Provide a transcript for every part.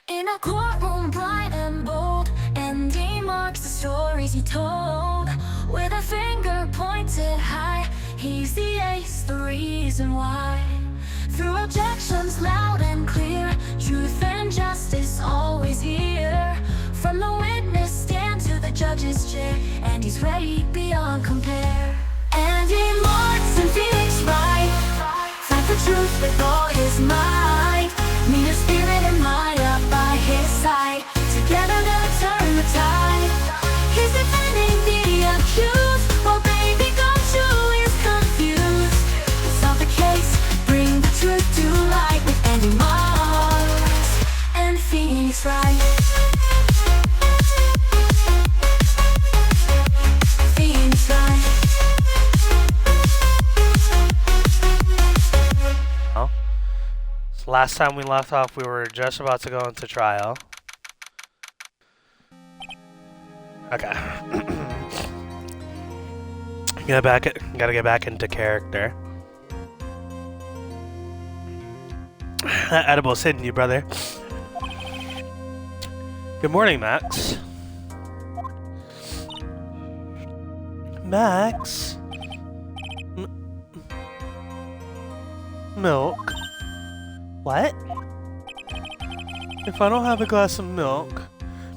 In a courtroom bright and bold, Andy marks the stories he told. With a finger pointed high, he's the ace, the reason why. Through objections loud and clear, truth and justice always here. From the witness stand to the judge's chair, and he's ready beyond compare. Andy Marks and Phoenix Wright fight for truth with all his might. Mean of spirit and mind up by his side. Together they'll turn the tide. He's defending the accused, while baby Gumshoe is confused. Solve the case, bring the truth to light with Andy Marks and Phoenix Wright. Phoenix Wright. Oh. So last time we left off, we were just about to go into trial. Okay. Gotta get back into character. That edible's hitting you, brother. Good morning, Max. Max? Milk? What? If I don't have a glass of milk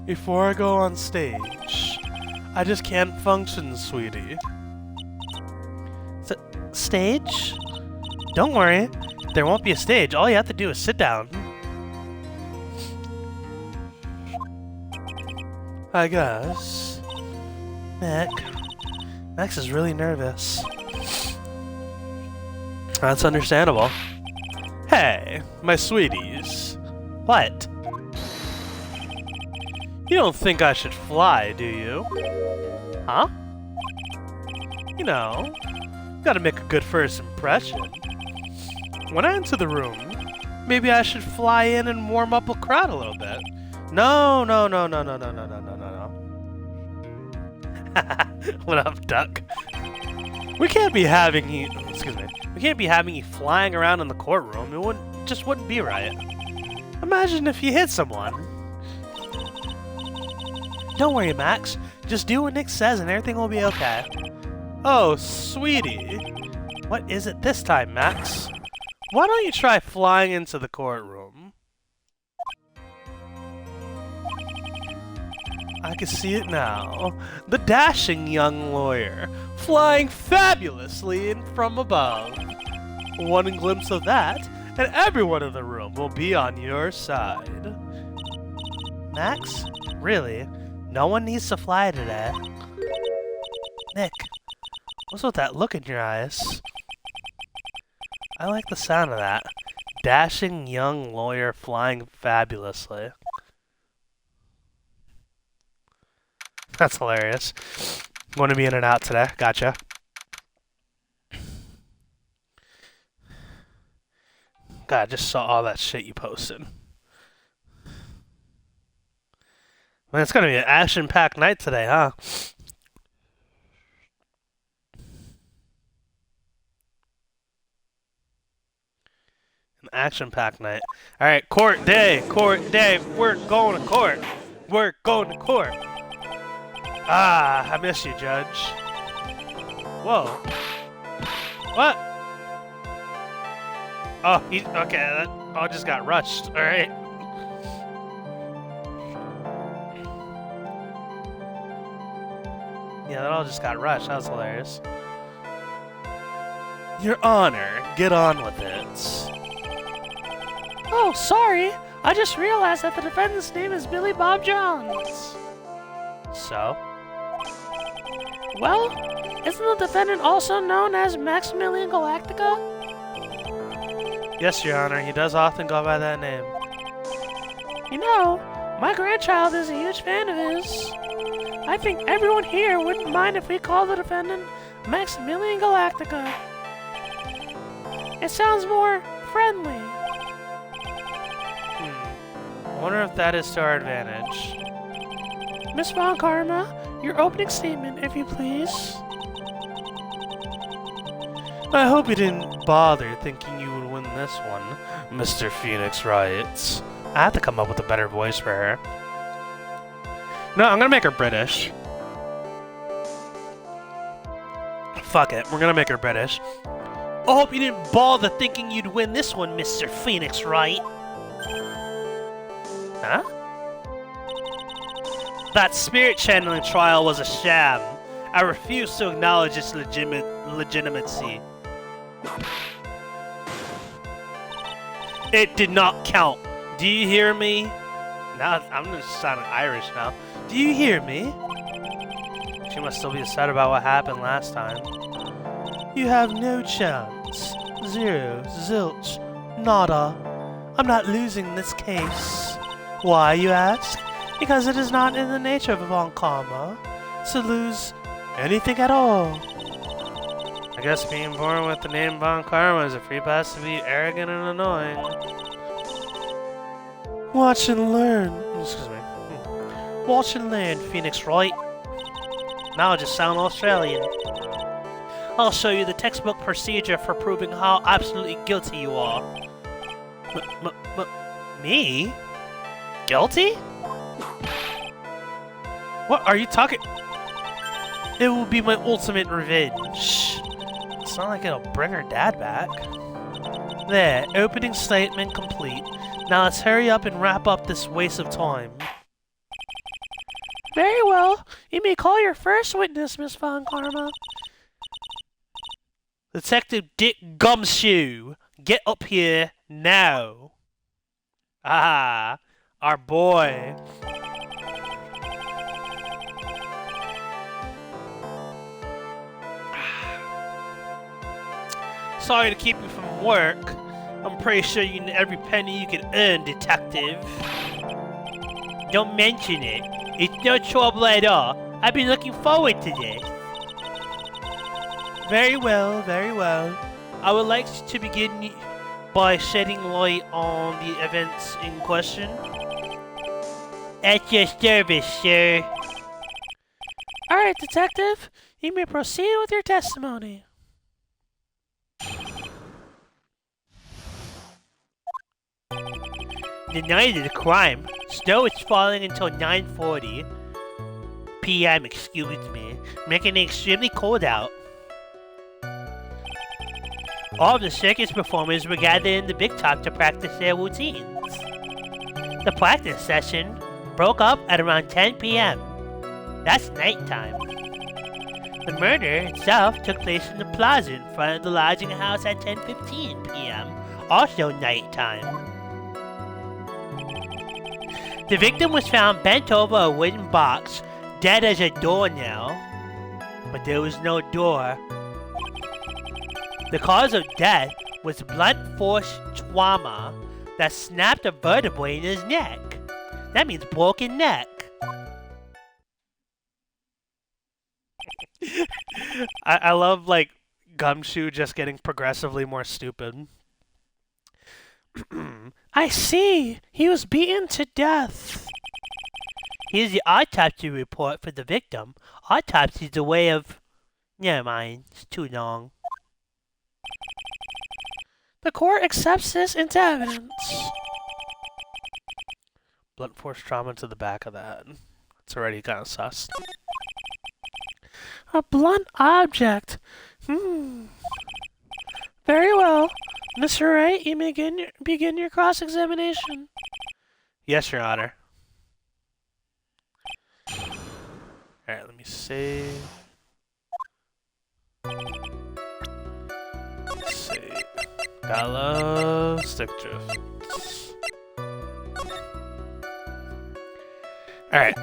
before I go on stage, I just can't function, sweetie. Stage? Don't worry, there won't be a stage. All you have to do is sit down. I guess. Max is really nervous. That's understandable. Hey, my sweeties. What? You don't think I should fly, do you? Huh? You know, gotta make a good first impression. When I enter the room, maybe I should fly in and warm up a crowd a little bit. No. What up, duck? We can't be having you. Excuse me. We can't be having you flying around in the courtroom. It just wouldn't be right. Imagine if you hit someone. Don't worry, Max. Just do what Nick says and everything will be okay. Oh, sweetie. What is it this time, Max? Why don't you try flying into the courtroom? I can see it now. The dashing young lawyer, flying fabulously in from above. One glimpse of that, and everyone in the room will be on your side. Max? Really? No one needs to fly today. Nick, what's with that look in your eyes? I like the sound of that. Dashing young lawyer flying fabulously. That's hilarious. Want to be in and out today? Gotcha. God, I just saw all that shit you posted. Man, it's gonna be an action-packed night today, huh? An action-packed night. Alright, court day! Court day! We're going to court! We're going to court! Ah, I miss you, Judge. Whoa. What? Oh, okay, that all just got rushed. Alright. Yeah, that all just got rushed. That was hilarious. Your Honor, get on with it. Oh, sorry. I just realized that the defendant's name is Billy Bob Jones. So? Well, isn't the defendant also known as Maximilian Galactica? Yes, Your Honor, he does often go by that name. You know, my grandchild is a huge fan of his. I think everyone here wouldn't mind if we call the defendant Maximilian Galactica. It sounds more friendly. I wonder if that is to our advantage. Miss Von Karma, your opening statement, if you please. I hope you didn't bother thinking you would win this one, Mr. Phoenix Wright. I have to come up with a better voice for her. No, I'm gonna make her British. Fuck it, we're gonna make her British. I hope you didn't bother thinking you'd win this one, Mr. Phoenix Wright. Huh? That spirit channeling trial was a sham. I refuse to acknowledge its legitimacy. It did not count. Do you hear me? Now I'm just sounding Irish now. Do you hear me? She must still be upset about what happened last time. You have no chance. Zero, zilch, nada. I'm not losing this case. Why, you ask? Because it is not in the nature of Von Karma to lose anything at all. I guess being born with the name Von Karma is a free pass to be arrogant and annoying. Watch and learn. Excuse me. Watch and learn, Phoenix Wright. Now I just sound Australian. I'll show you the textbook procedure for proving how absolutely guilty you are. Me? Guilty? What are you talking? It will be my ultimate revenge. It's not like it'll bring her dad back. There, opening statement complete. Now let's hurry up and wrap up this waste of time. Very well. You may call your first witness, Miss Von Karma. Detective Dick Gumshoe, get up here now. Ah, our boy. Sorry to keep you from work. I'm pretty sure you need every penny you can earn, detective. Don't mention it. It's no trouble at all. I've been looking forward to this. Very well, very well. I would like to begin by shedding light on the events in question. At your service, sir. Alright, detective. You may proceed with your testimony. The night of the crime, snow was falling until 9:40 p.m., excuse me, making it extremely cold out. All of the circus performers were gathered in the big top to practice their routines. The practice session broke up at around 10 p.m. That's nighttime. The murder itself took place in the plaza in front of the lodging house at 10:15 p.m., also nighttime. The victim was found bent over a wooden box, dead as a doornail, but there was no door. The cause of death was blunt force trauma that snapped a vertebrae in his neck. That means broken neck. I love, like, Gumshoe just getting progressively more stupid. I see. He was beaten to death. Here's the autopsy report for the victim. Autopsy is a way of... Never mind. It's too long. The court accepts this into evidence. Blunt force trauma to the back of that. It's already kind of sus. A blunt object. Very well. Mr. Wright, you may begin your cross-examination. Yes, Your Honor. Alright, let me save. Save. Gallo, stick drift. Alright.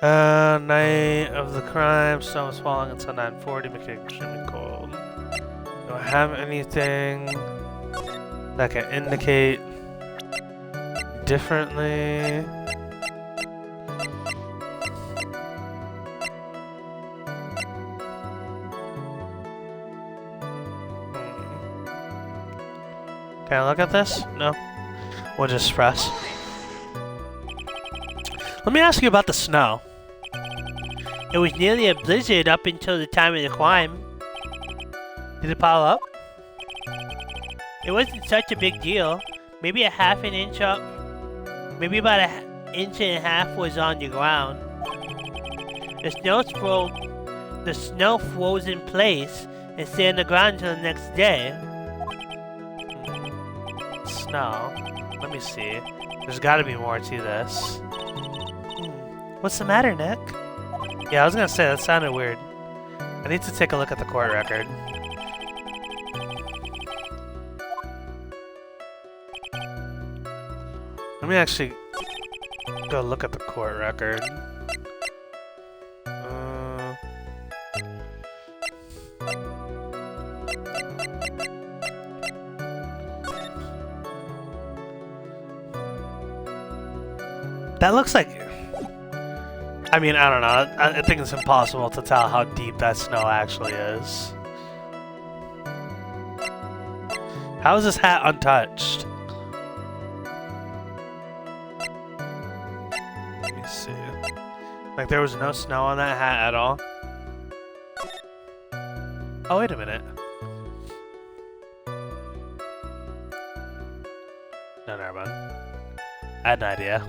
Night of the crime, snow was falling until 9:40, making it extremely cold. Don't have anything that can indicate differently. Can I look at this? No. We'll just press. Let me ask you about the snow. It was nearly a blizzard up until the time of the crime. Did it pile up? It wasn't such a big deal. Maybe a half an inch up. Maybe about an inch and a half was on the ground. The snow froze in place and stayed on the ground until the next day. Snow. Let me see. There's got to be more to this. What's the matter, Nick? Yeah, I was gonna say that sounded weird. I need to take a look at the court record. Let me actually go look at the court record. That looks like... I mean, I don't know. I think it's impossible to tell how deep that snow actually is. How is this hat untouched? Let me see. Like there was no snow on that hat at all? Oh, wait a minute. No, never mind. I had an idea.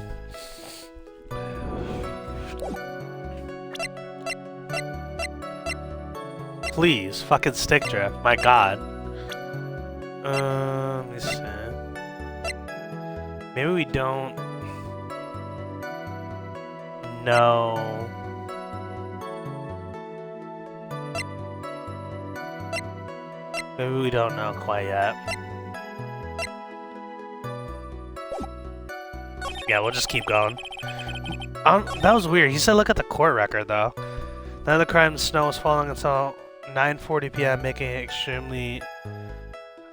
Please, fucking stick drift. My god. Let me see. Maybe we don't know. Maybe we don't know quite yet. Yeah, we'll just keep going. That was weird. He said look at the court record, though. None of the crime, the snow was falling until 9:40 p.m., making it extremely...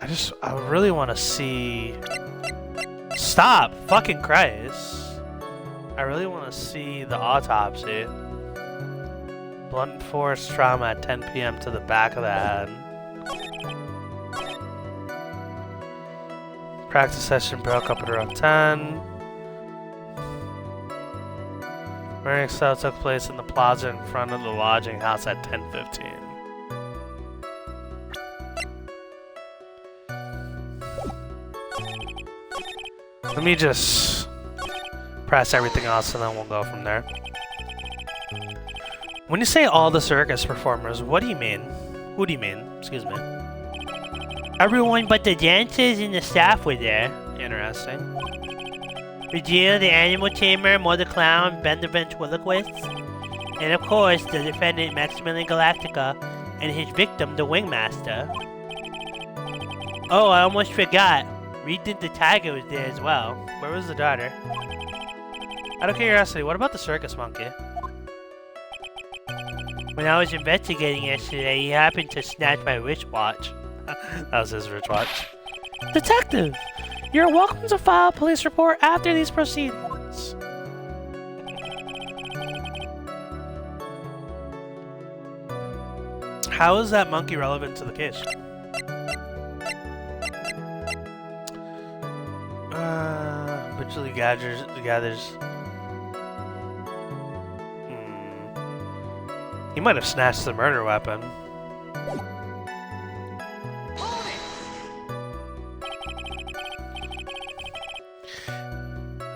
I really want to see... Stop! Fucking Christ! I really want to see the autopsy. Blunt force trauma at 10 p.m. to the back of the head. Practice session broke up at around 10. Murder sale took place in the plaza in front of the lodging house at 10:15. Let me just press everything else and then we'll go from there. When you say all the circus performers, what do you mean? Who do you mean? Excuse me. Everyone but the dancers and the staff were there. Interesting. Regina, the animal tamer, Mother Clown, Ben the ventriloquist, and of course the defendant Maximilian Galactica and his victim, the Wingmaster. Oh, I almost forgot. Reed the tiger was there as well. Where was the daughter? Out of curiosity, what about the circus monkey? When I was investigating yesterday, he happened to snatch my wristwatch. That was his wristwatch. Detective! You're welcome to file a police report after these proceedings. How is that monkey relevant to the case? Habitually gathers. He might have snatched the murder weapon.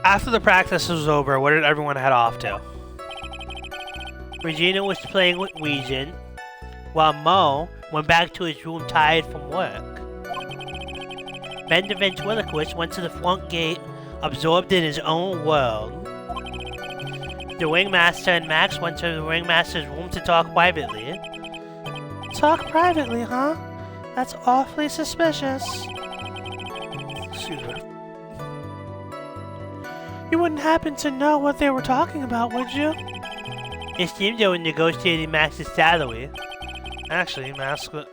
After the practice was over, where did everyone head off to? Regina was playing with Regent, while Mo went back to his room tired from work. Ben the ventriloquist went to the front gate, absorbed in his own world. The Wingmaster and Max went to the Wingmaster's room to talk privately. Talk privately, huh? That's awfully suspicious. Excuse me. You wouldn't happen to know what they were talking about, would you? It seemed they were negotiating Max's salary. Actually, Max was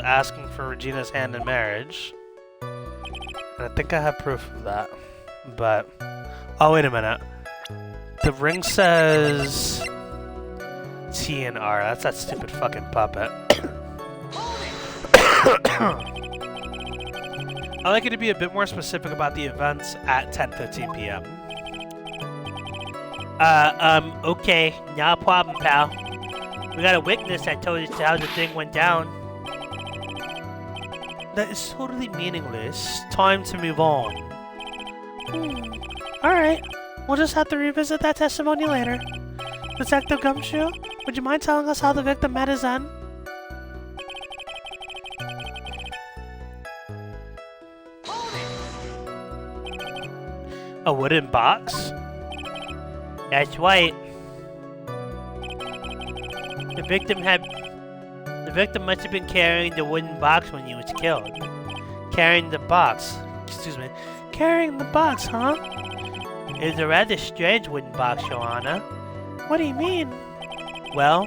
asking for Regina's hand in marriage. And I think I have proof of that. But... oh, wait a minute. The ring says... T and R. That's that stupid fucking puppet. I'd like you to be a bit more specific about the events at 10:15 p.m. Okay. Not a problem, pal. We got a witness that told us how the thing went down. That is totally meaningless. Time to move on. Alright. We'll just have to revisit that testimony later. Detective Gumshoe, would you mind telling us how the victim met his end? A wooden box? That's right. The victim must have been carrying the wooden box when he was killed. Carrying the box, huh? It's a rather strange wooden box, Your Honor. What do you mean? Well,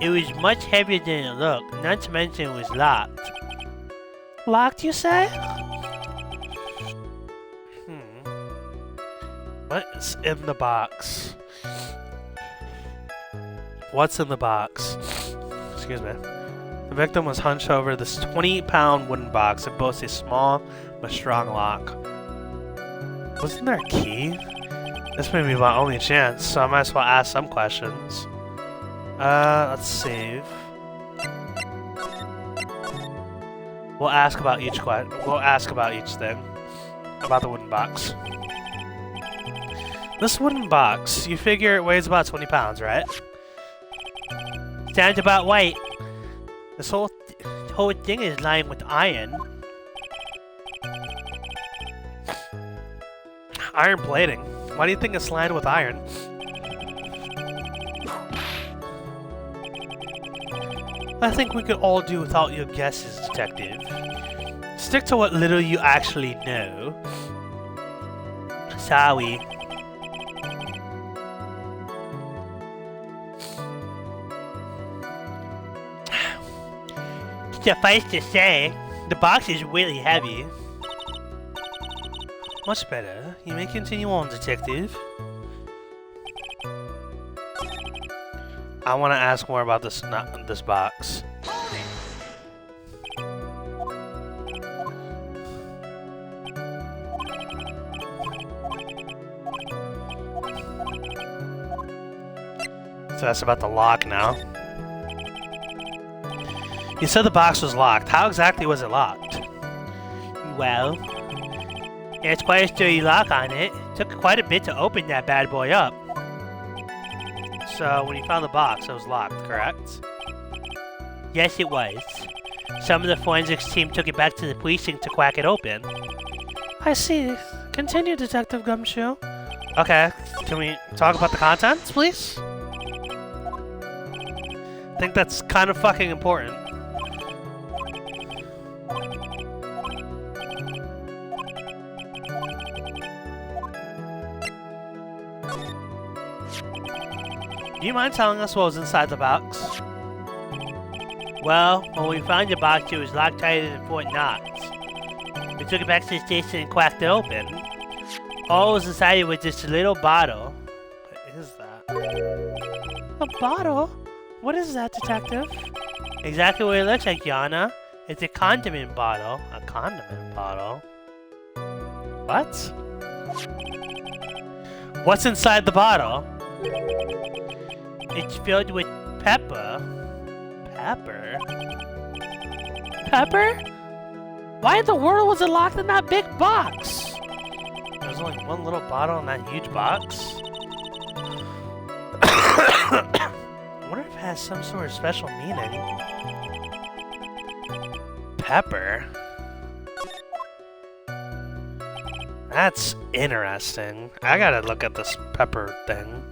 it was much heavier than it looked, not to mention it was locked. Locked, you say? What's in the box? What's in the box? Excuse me. The victim was hunched over this 20-pound wooden box. It boasts a small but strong lock. Wasn't there a key? This may be my only chance, so I might as well ask some questions. Let's save. We'll ask about each thing. About the wooden box. This wooden box, you figure it weighs about 20 pounds, right? Sounds about right. This whole thing is lined with iron. Iron plating. Why do you think it's lined with iron? I think we could all do without your guesses, Detective. Stick to what little you actually know. Sorry. Suffice to say, the box is really heavy. Much better. You may continue on, Detective. I want to ask more about this box. So that's about the lock now. You said the box was locked. How exactly was it locked? Well, there's quite a sturdy lock on it. Took quite a bit to open that bad boy up. So when you found the box, it was locked, correct? Yes, it was. Some of the forensics team took it back to the precinct to crack it open. I see. Continue, Detective Gumshoe. Okay, can we talk about the contents, please? I think that's kind of fucking important. Do you mind telling us what was inside the box? Well, when we found the box, it was locked tighter than Fort Knox. We took it back to the station and cracked it open. All was inside it was just a little bottle. What is that? A bottle? What is that, Detective? Exactly what it looks like, Yana. It's a condiment bottle. A condiment bottle? What? What's inside the bottle? It's filled with pepper. Pepper? Pepper? Why in the world was it locked in that big box? There's only one little bottle in that huge box? I wonder if it has some sort of special meaning. Pepper? That's interesting. I gotta look at this pepper thing.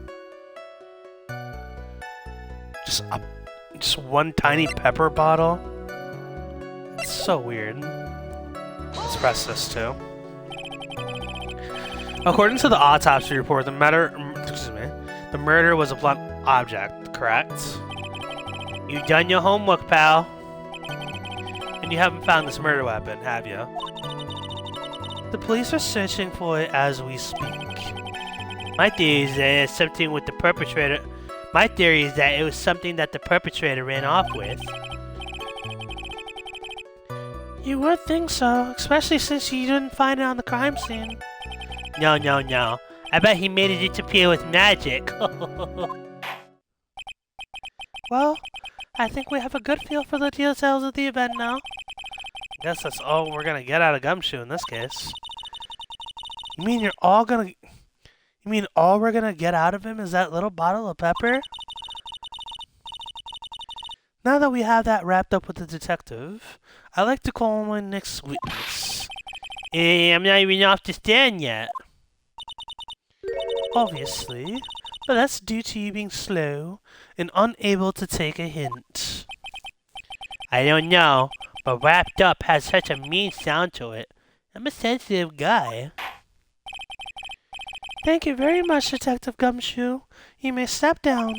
Just one tiny pepper bottle? It's so weird. Let's press this too. According to the autopsy report, the murder was a blunt object, correct? You've done your homework, pal. And you haven't found this murder weapon, have you? The police are searching for it as we speak. My theory is that it's something with the perpetrator. My theory is that it was something that the perpetrator ran off with. You would think so, especially since you didn't find it on the crime scene. No. I bet he made it disappear with magic. Well, I think we have a good feel for the details of the event now. I guess that's all we're gonna get out of Gumshoe in this case. You mean you're all gonna... You mean all we're gonna get out of him is that little bottle of pepper? Now that we have that wrapped up with the detective, I'd like to call my next witness. I'm not even off the stand yet. Obviously, but that's due to you being slow and unable to take a hint. I don't know, but wrapped up has such a mean sound to it. I'm a sensitive guy. Thank you very much, Detective Gumshoe. You may step down.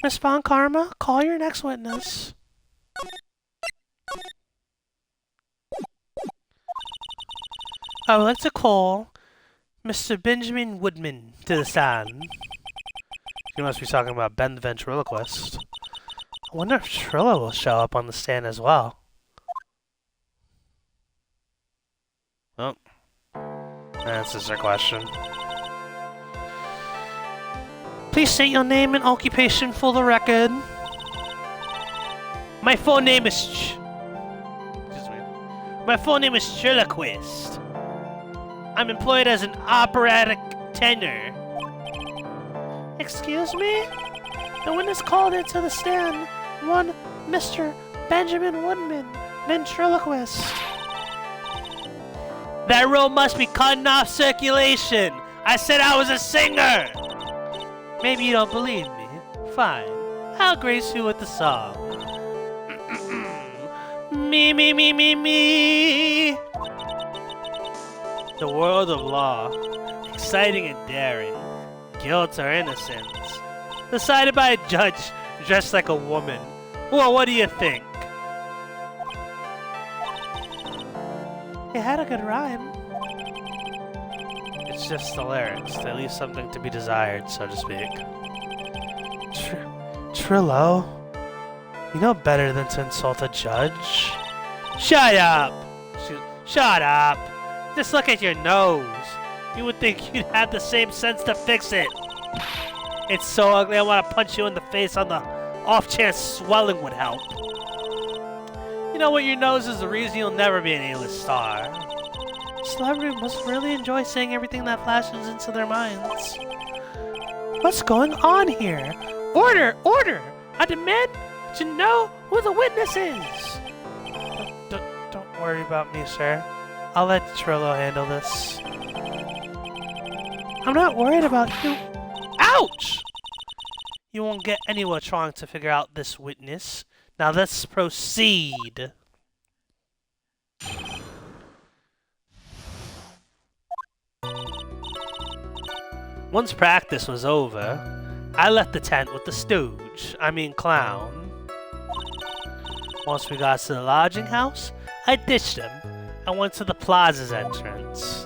Miss Von Karma, call your next witness. I would like to call Mr. Benjamin Woodman to the stand. You must be talking about Ben the Ventriloquist. I wonder if Trillo will show up on the stand as well. Oh. That answers our question. Please state your name and occupation for the record. My full name is My full name is Ventriloquist. I'm employed as an operatic tenor. Excuse me? The witness called into the stand, one Mr. Benjamin Woodman, ventriloquist. That rule must be cutting off circulation. I said I was a singer. Maybe you don't believe me. Fine. I'll grace you with the song. Me, me, me, me, me. The world of law. Exciting and daring. Guilt or innocence. Decided by a judge dressed like a woman. Well, what do you think? It had a good rhyme. It's just the lyrics. They leave something to be desired, so to speak. Trillo? You know better than to insult a judge. Shut up! Shut up! Just look at your nose. You would think you'd have the same sense to fix it. It's so ugly I want to punch you in the face on the off chance swelling would help. You know what, your nose is the reason you'll never be an A-list star. Celebrities must really enjoy saying everything that flashes into their minds. What's going on here? Order! Order! I demand to know who the witness is! Don't worry about me, sir. I'll let Trillo handle this. I'm not worried about you. Ouch! You won't get anywhere trying to figure out this witness. Now let's proceed. Once practice was over, I left the tent with the clown. Once we got to the lodging house, I ditched him and went to the plaza's entrance.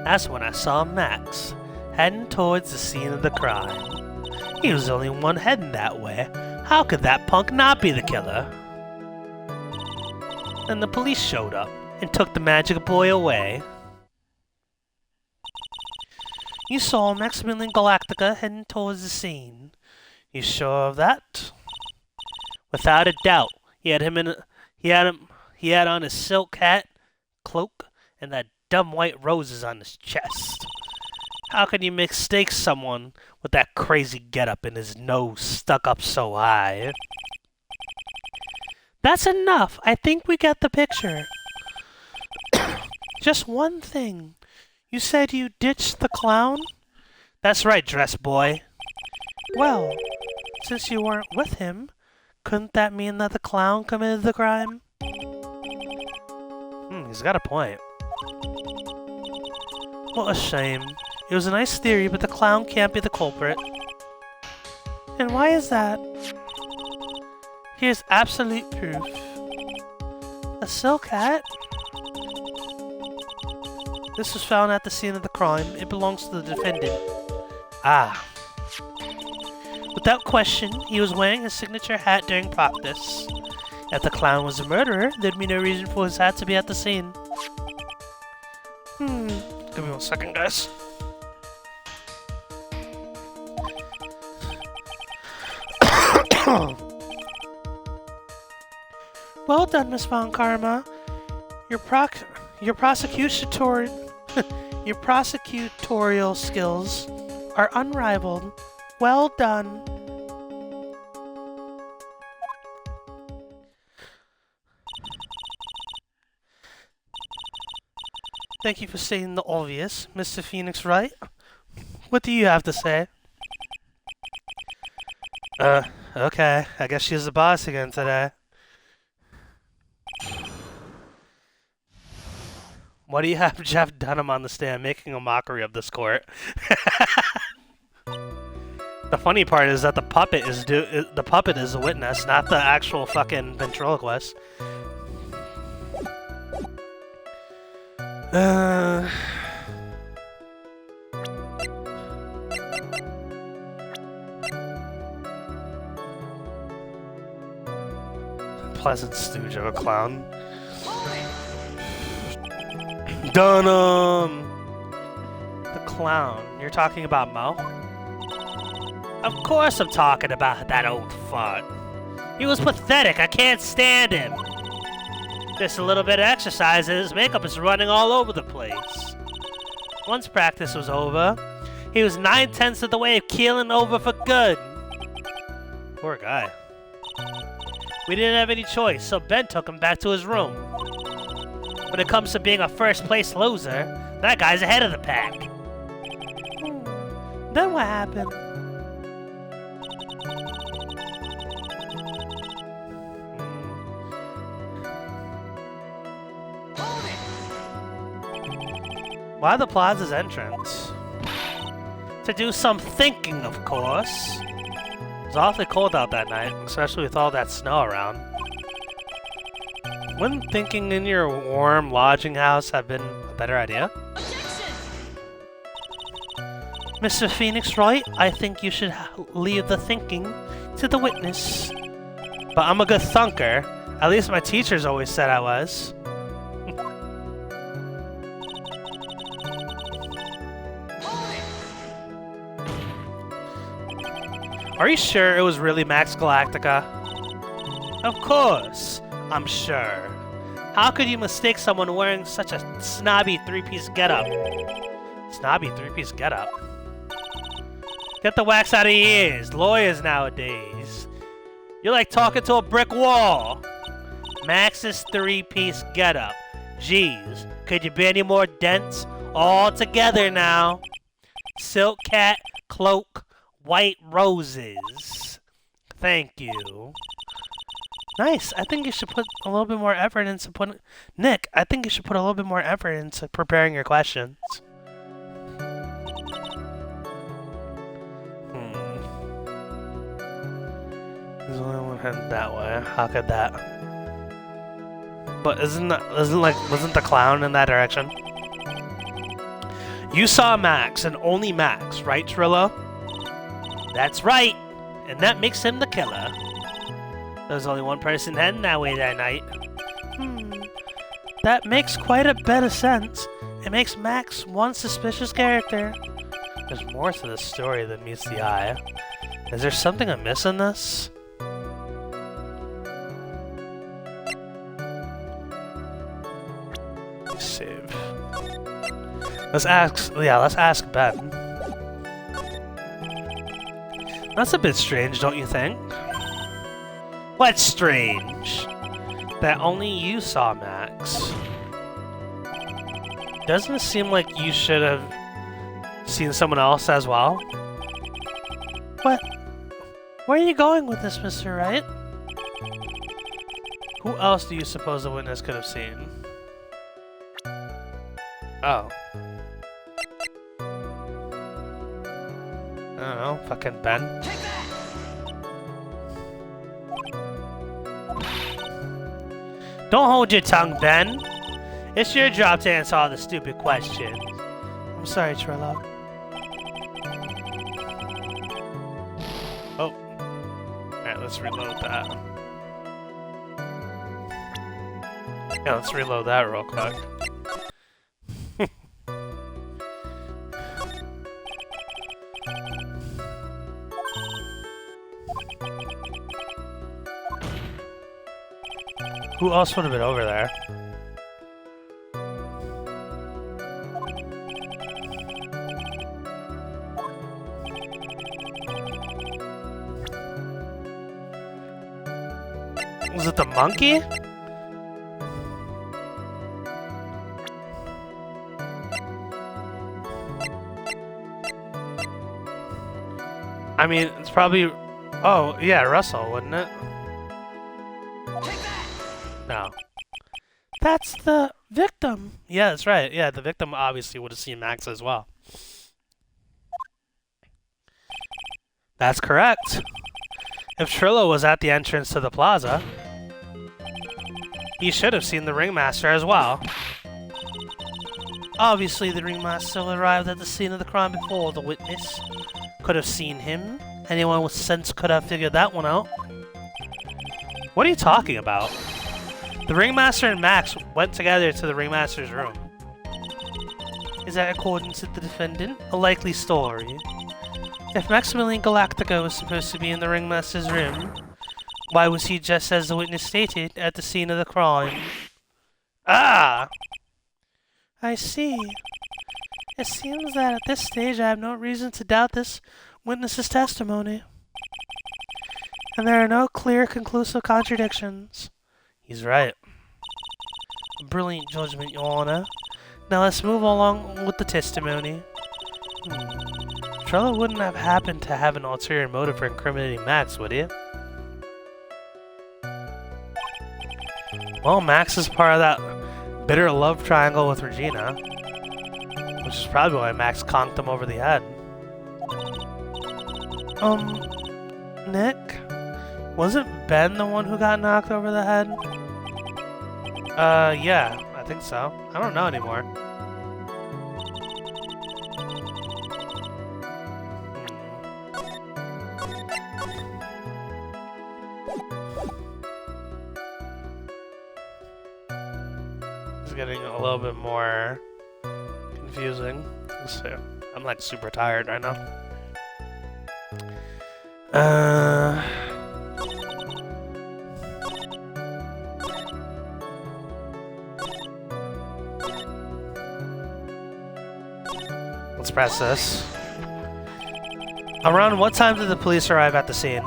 That's when I saw Max, heading towards the scene of the crime. He was the only one heading that way. How could that punk not be the killer? Then the police showed up and took the magic boy away. You saw Maximilian Galactica heading towards the scene. You sure of that? Without a doubt. He had on his silk hat, cloak, and that dumb white roses on his chest. How can you mistake someone with that crazy getup and his nose stuck up so high? That's enough. I think we get the picture. Just one thing. You said you ditched the clown? That's right, dress boy. Well, since you weren't with him, couldn't that mean that the clown committed the crime? He's got a point. What a shame. It was a nice theory, but the clown can't be the culprit. And why is that? Here's absolute proof. A silk hat? This was found at the scene of the crime. It belongs to the defendant. Ah. Without question, he was wearing his signature hat during practice. If the clown was a murderer, there'd be no reason for his hat to be at the scene. Give me 1 second, guys. Well done, Miss Von Karma. Your prosecutorial skills are unrivaled. Well done. Thank you for stating the obvious, Mr. Phoenix Wright. What do you have to say? Okay. I guess she's the boss again today. Why do you have Jeff Dunham on the stand making a mockery of this court? The funny part is that the puppet is a witness, not the actual fucking ventriloquist. Pleasant stooge of a clown. Dunham! The clown. You're talking about Mo? Of course I'm talking about that old fart. He was pathetic. I can't stand him. Just a little bit of exercise and his makeup is running all over the place. Once practice was over, he was 9/10 of the way of keeling over for good. Poor guy. We didn't have any choice, so Ben took him back to his room. When it comes to being a first-place loser, that guy's ahead of the pack. Then what happened? Why the Plaza's entrance? To do some thinking, of course. It was awfully cold out that night, especially with all that snow around. Wouldn't thinking in your warm lodging house have been a better idea? Mr. Phoenix Wright, I think you should leave the thinking to the witness. But I'm a good thunker. At least my teachers always said I was. Are you sure it was really Max Galactica? Of course, I'm sure. How could you mistake someone wearing such a snobby three-piece getup? Snobby three-piece getup? Get the wax out of your ears, lawyers nowadays. You're like talking to a brick wall. Max's three-piece getup. Jeez, could you be any more dense? All together now. Silk cat, cloak, white roses. Thank you. Nice. I think you should put a little bit more effort into Nick, I think you should put a little bit more effort into preparing your questions. There's only one headed that way. How could that? But wasn't the clown in that direction? You saw Max and only Max, right, Trillo? That's right, and that makes him the killer. There was only one person heading that way that night. That makes quite a bit of sense. It makes Max one suspicious character. There's more to this story than meets the eye. Is there something amiss in this? Save. Let's ask Ben. That's a bit strange, don't you think? What's strange? That only you saw Max. Doesn't it seem like you should have seen someone else as well? What? Where are you going with this, Mr. Wright? Who else do you suppose the witness could have seen? Oh. I don't know, fucking Ben. Don't hold your tongue, Ben. It's your job to answer all the stupid questions. I'm sorry, Trillo. Oh. Alright, let's reload that. Yeah, let's reload that real quick. Who else would have been over there? Was it the monkey? I mean, it's probably... Oh, yeah, Russell, wouldn't it? No. That's the victim! Yeah, that's right. Yeah, the victim obviously would have seen Max as well. That's correct. If Trillo was at the entrance to the plaza, he should have seen the ringmaster as well. Obviously, the ringmaster arrived at the scene of the crime before the witness could have seen him. Anyone with sense could have figured that one out. What are you talking about? The ringmaster and Max went together to the ringmaster's room. Is that according to the defendant a likely story? If Maximilian Galactica was supposed to be in the ringmaster's room, why was he just as the witness stated at the scene of the crime? Ah! I see. It seems that at this stage I have no reason to doubt this witness's testimony. And there are no clear, conclusive contradictions. He's right. A brilliant judgment, Your Honor. Now let's move along with the testimony. Trello wouldn't have happened to have an ulterior motive for incriminating Max, would he? Well, Max is part of that bitter love triangle with Regina, which is probably why Max conked him over the head. Nick? Wasn't Ben the one who got knocked over the head? Yeah, I think so. I don't know anymore. It's getting a little bit more confusing. So, I'm like super tired right now. Let's press this. Around what time did the police arrive at the scene?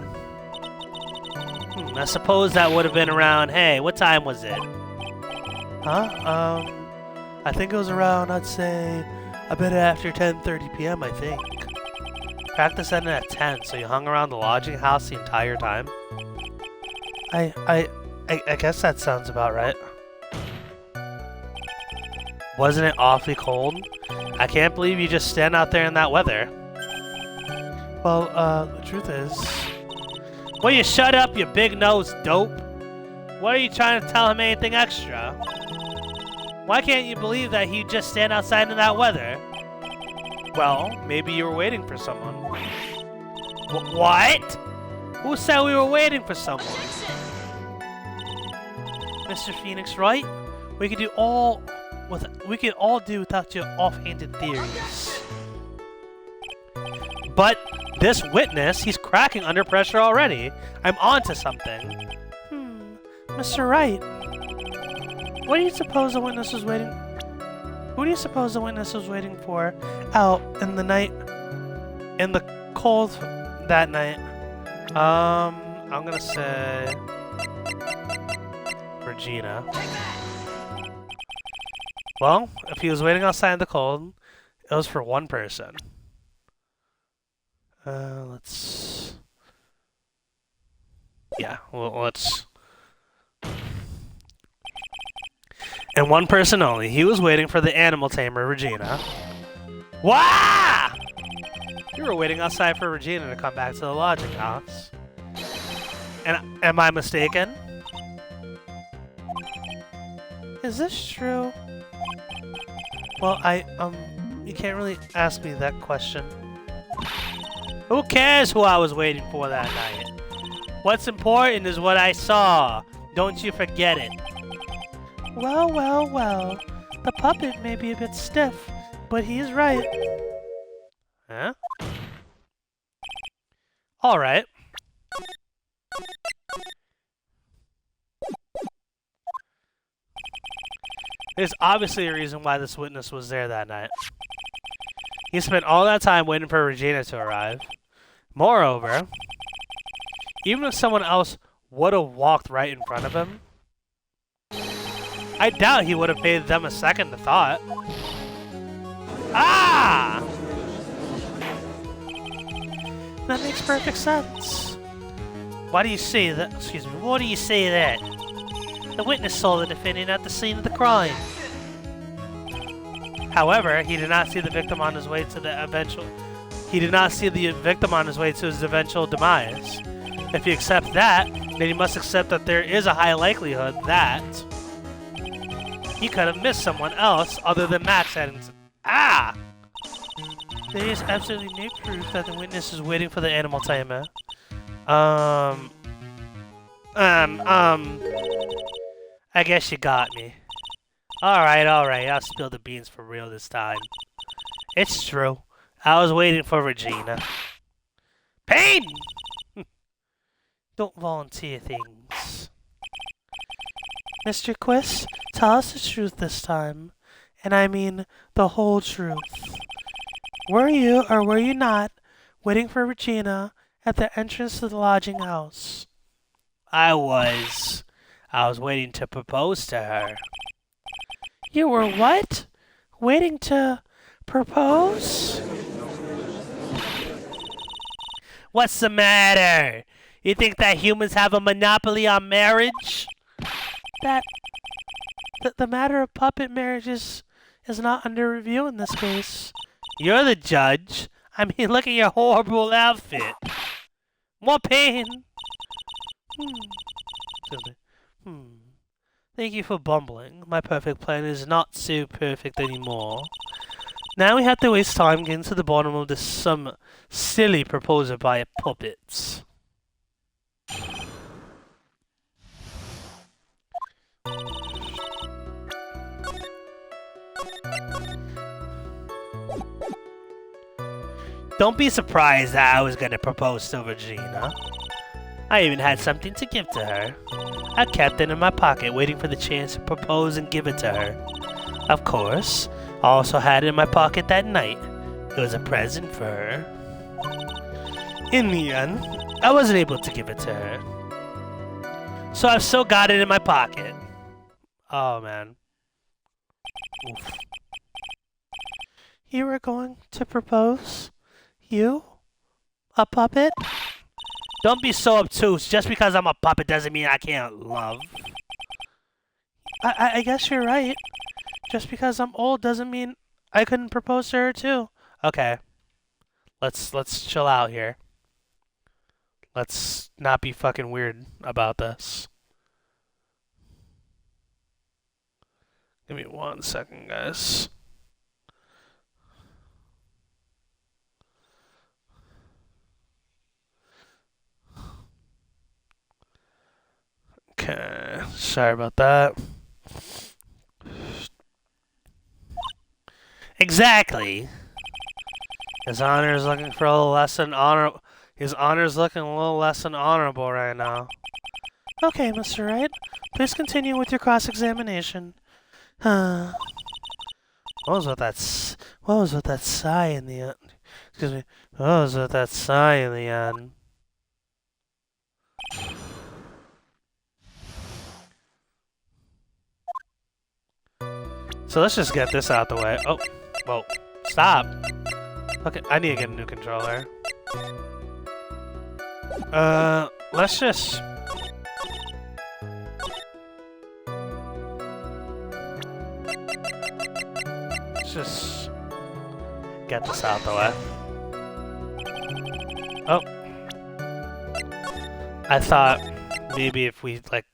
I suppose that would have been around, hey, what time was it? Huh? I think it was around, I'd say, a bit after 10:30 p.m., I think. Practice ended at 10, so you hung around the lodging house the entire time? I guess that sounds about right. Wasn't it awfully cold? I can't believe you just stand out there in that weather. Well, the truth is... Will you shut up, you big-nosed dope? What are you trying to tell him anything extra? Why can't you believe that he'd just stand outside in that weather? Well, maybe you were waiting for someone. What? Who said we were waiting for someone? Mr. Phoenix Wright? We could all do without your offhanded theories. But this witness, he's cracking under pressure already. I'm onto something. Mr. Wright. What do you suppose the witness was waiting? Who do you suppose the witness was waiting for out in the night, in the cold that night? I'm gonna say Regina. Well, if he was waiting outside in the cold, it was for one person. Let's... Yeah, well, let's... And one person only. He was waiting for the animal tamer, Regina. Wah! You were waiting outside for Regina to come back to the lodging house. And am I mistaken? Is this true? Well, you can't really ask me that question. Who cares who I was waiting for that night? What's important is what I saw. Don't you forget it. Well, well, well. The puppet may be a bit stiff, but he's right. Huh? Alright. There's obviously a reason why this witness was there that night. He spent all that time waiting for Regina to arrive. Moreover, even if someone else would have walked right in front of him, I doubt he would have paid them a second thought. Ah! That makes perfect sense. Why do you say that? Excuse me. What do you say that? The witness saw the defendant at the scene of the crime. However, he did not see the victim on his way to the eventual. He did not see the victim on his way to his eventual demise. If you accept that, then you must accept that there is a high likelihood that he could have missed someone else other than Max Eddington. Ah! There is absolutely no proof that the witness is waiting for the animal tamer. I guess you got me. Alright, I'll spill the beans for real this time. It's true. I was waiting for Regina. Pain! Don't volunteer things. Mr. Quist, tell us the truth this time. And I mean the whole truth. Were you, or were you not, waiting for Regina at the entrance to the lodging house? I was. I was waiting to propose to her. You were what? Waiting to propose? What's the matter? You think that humans have a monopoly on marriage? The matter of puppet marriages is not under review in this case. You're the judge. I mean, look at your horrible outfit. More pain. Thank you for bumbling. My perfect plan is not so perfect anymore. Now we have to waste time getting to the bottom of this some silly proposal by puppets. Don't be surprised that I was gonna propose to Regina. I even had something to give to her. I kept it in my pocket, waiting for the chance to propose and give it to her. Of course, I also had it in my pocket that night. It was a present for her. In the end, I wasn't able to give it to her. So I've still got it in my pocket. Oh, man. Oof. You were going to propose? You? A puppet? Don't be so obtuse. Just because I'm a puppet doesn't mean I can't love. I guess you're right. Just because I'm old doesn't mean I couldn't propose to her too. Okay. Let's chill out here. Let's not be fucking weird about this. Give me 1 second, guys. Okay, sorry about that. Exactly. His honor is looking for a little less than honor. His honor is looking a little less than honorable right now. Okay, Mr. Wright, please continue with your cross-examination. What was with that? What was with that sigh in the end? Excuse me. What was with that sigh in the end? So let's just get this out the way. Oh, whoa, stop. Okay, I need to get a new controller. Let's just... Let's just get this out the way. Oh. I thought maybe if we, like...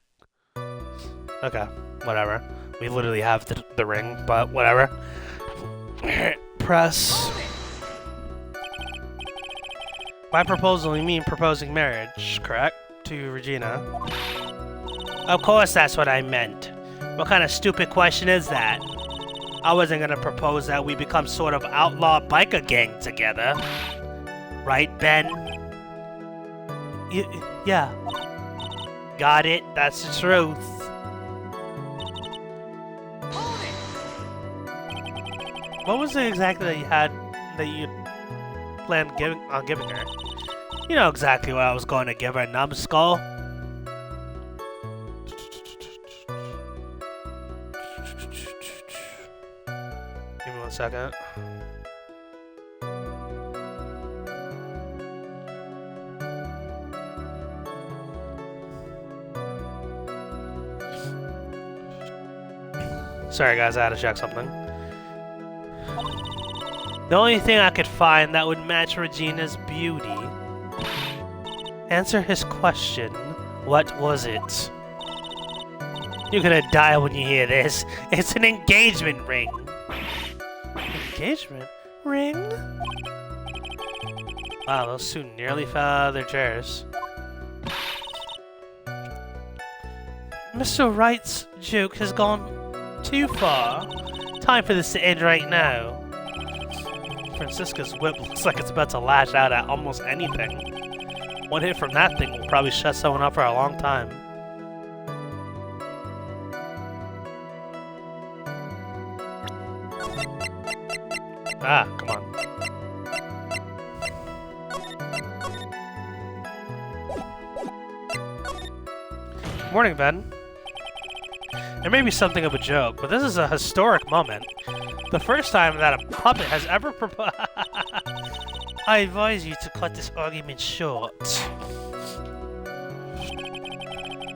Okay, whatever. We literally have the ring, but whatever. Press. By proposal, you mean proposing marriage, correct? To Regina. Of course that's what I meant. What kind of stupid question is that? I wasn't gonna propose that we become sort of outlaw biker gang together. Right, Ben? Yeah. Got it? That's the truth. What was it exactly that you had that you planned on giving her? You know exactly what I was going to give her, numbskull. Give me 1 second. Sorry guys, I had to check something. The only thing I could find that would match Regina's beauty. Answer his question. What was it? You're gonna die when you hear this. It's an engagement ring. Engagement ring? Wow, those two nearly fell out of their chairs. Mr. Wright's joke has gone too far. Time for this to end right now. Francisca's whip looks like it's about to lash out at almost anything. One hit from that thing will probably shut someone up for a long time. Ah, come on. Morning, Ben. It may be something of a joke, but this is a historic moment. The first time that a puppet has ever proposed. I advise you to cut this argument short.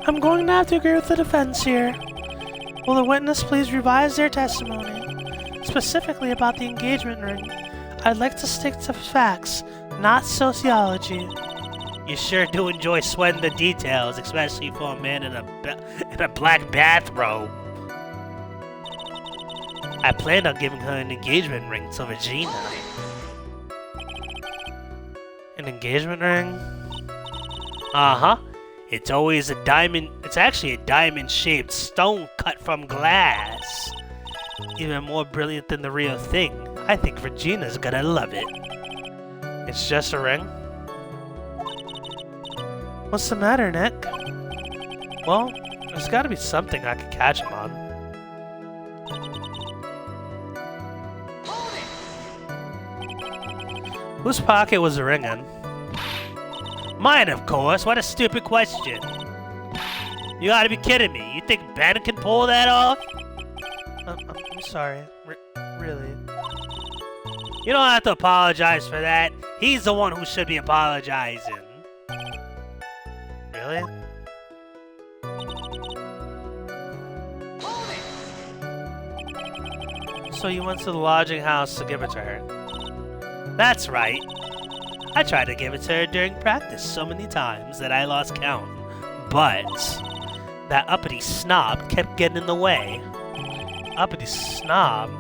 I'm going to have to agree with the defense here. Will the witness please revise their testimony? Specifically about the engagement ring. I'd like to stick to facts, not sociology. You sure do enjoy sweating the details, especially for a man in a black bathrobe. I planned on giving her an engagement ring to Regina. An engagement ring? Uh-huh. It's always a diamond. It's actually a diamond-shaped stone cut from glass. Even more brilliant than the real thing. I think Regina's gonna love it. It's just a ring? What's the matter, Nick? Well, there's gotta be something I can catch him on. Whose pocket was the ring in? Mine, of course. What a stupid question. You gotta be kidding me. You think Ben can pull that off? I'm sorry. Really? You don't have to apologize for that. He's the one who should be apologizing. Really? So you went to the lodging house to give it to her? That's right. I tried to give it to her during practice so many times that I lost count. But that uppity snob kept getting in the way. Uppity snob?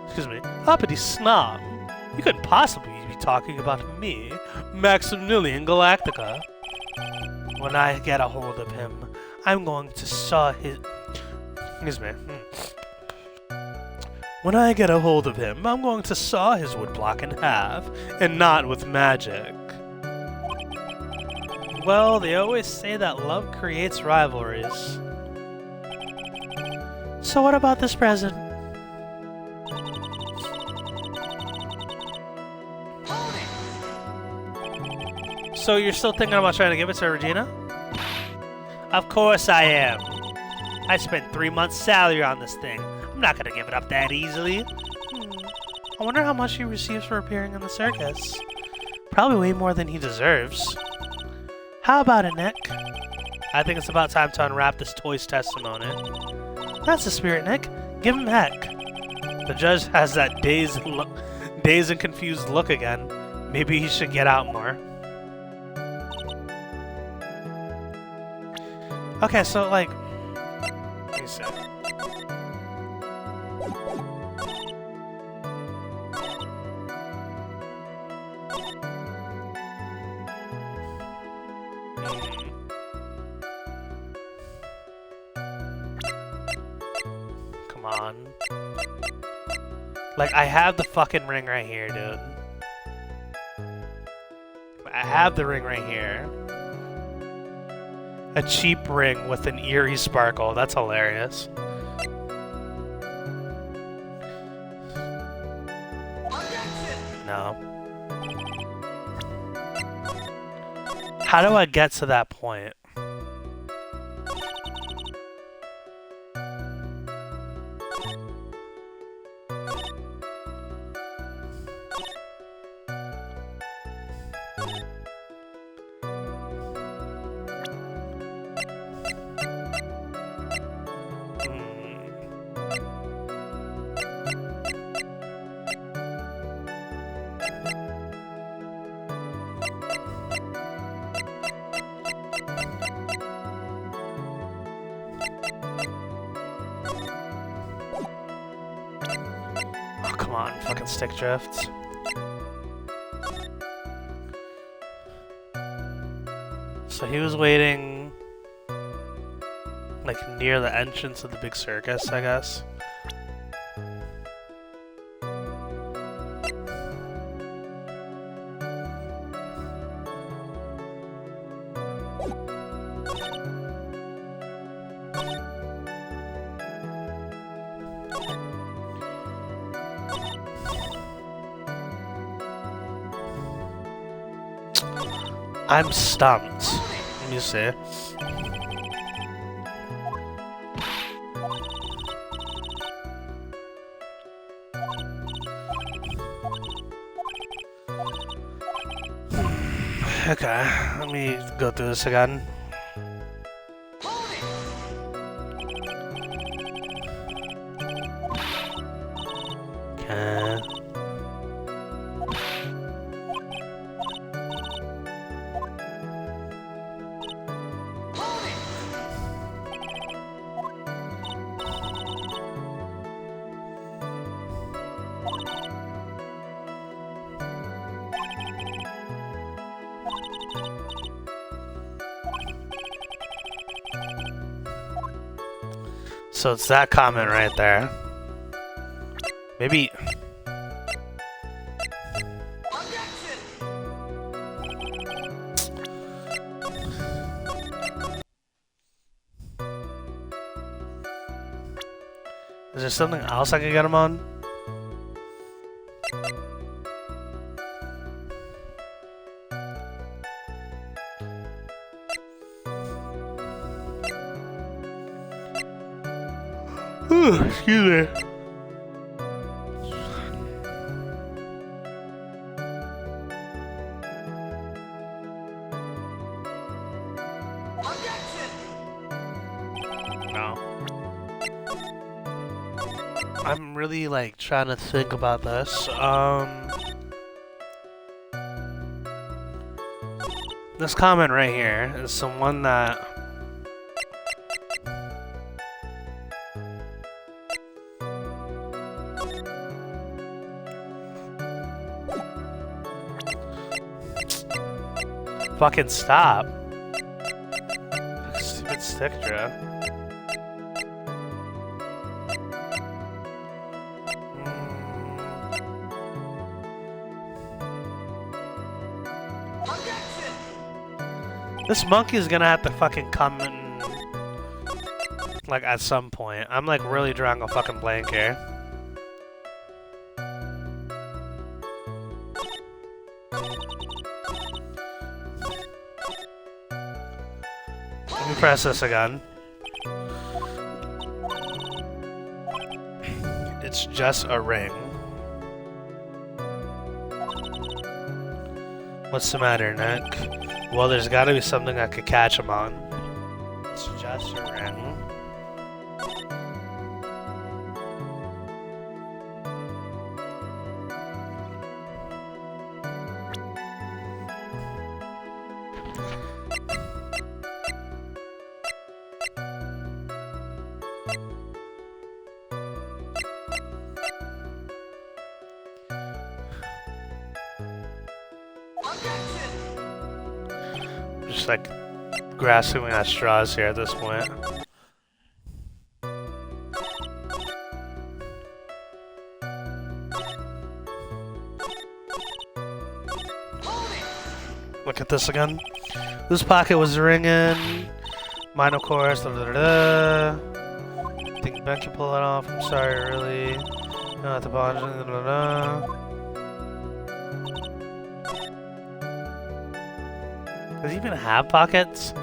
Excuse me. Uppity snob? You couldn't possibly be talking about me, Maximilian Galactica. When I get a hold of him, I'm going to saw his... Excuse me. When I get a hold of him, I'm going to saw his woodblock in half, and not with magic. Well, they always say that love creates rivalries. So what about this present? So you're still thinking about trying to give it to Regina? Of course I am. I spent 3 months' salary on this thing. I'm not gonna give it up that easily. I wonder how much he receives for appearing in the circus. Probably way more than he deserves. How about it, Nick? I think it's about time to unwrap this toy's testimony. That's the spirit, Nick. Give him heck. The judge has that dazed and confused look again. Maybe he should get out more. Okay, so like... Let me see. Come on. Like, I have the fucking ring right here, dude. I have the ring right here. A cheap ring with an eerie sparkle. That's hilarious. No. How do I get to that point? Oh, come on, fucking stick drift. So he was waiting, like, near the entrance of the big circus, I guess. I'm stumped. Let me see. Okay, let me go through this again. Okay. So it's that comment right there. Maybe. Is there something else I can get him on? Ooh, excuse me. No. I'm really like trying to think about this. This comment right here is the one that fucking stop. Stupid stick drift. This monkey is gonna have to fucking come and, like, at some point. I'm like really drawing a fucking blank here. Let me press this again. It's just a ring. What's the matter, Nick? Well, there's gotta be something I could catch him on. It's just a ring. Just like grasping at straws here at this point. Look at this again. This pocket was ringing. Mine, of course. Da, da, da, da. Think Ben can pull it off. I'm sorry, really. Not the bond. Da, da, da. Does he even have pockets?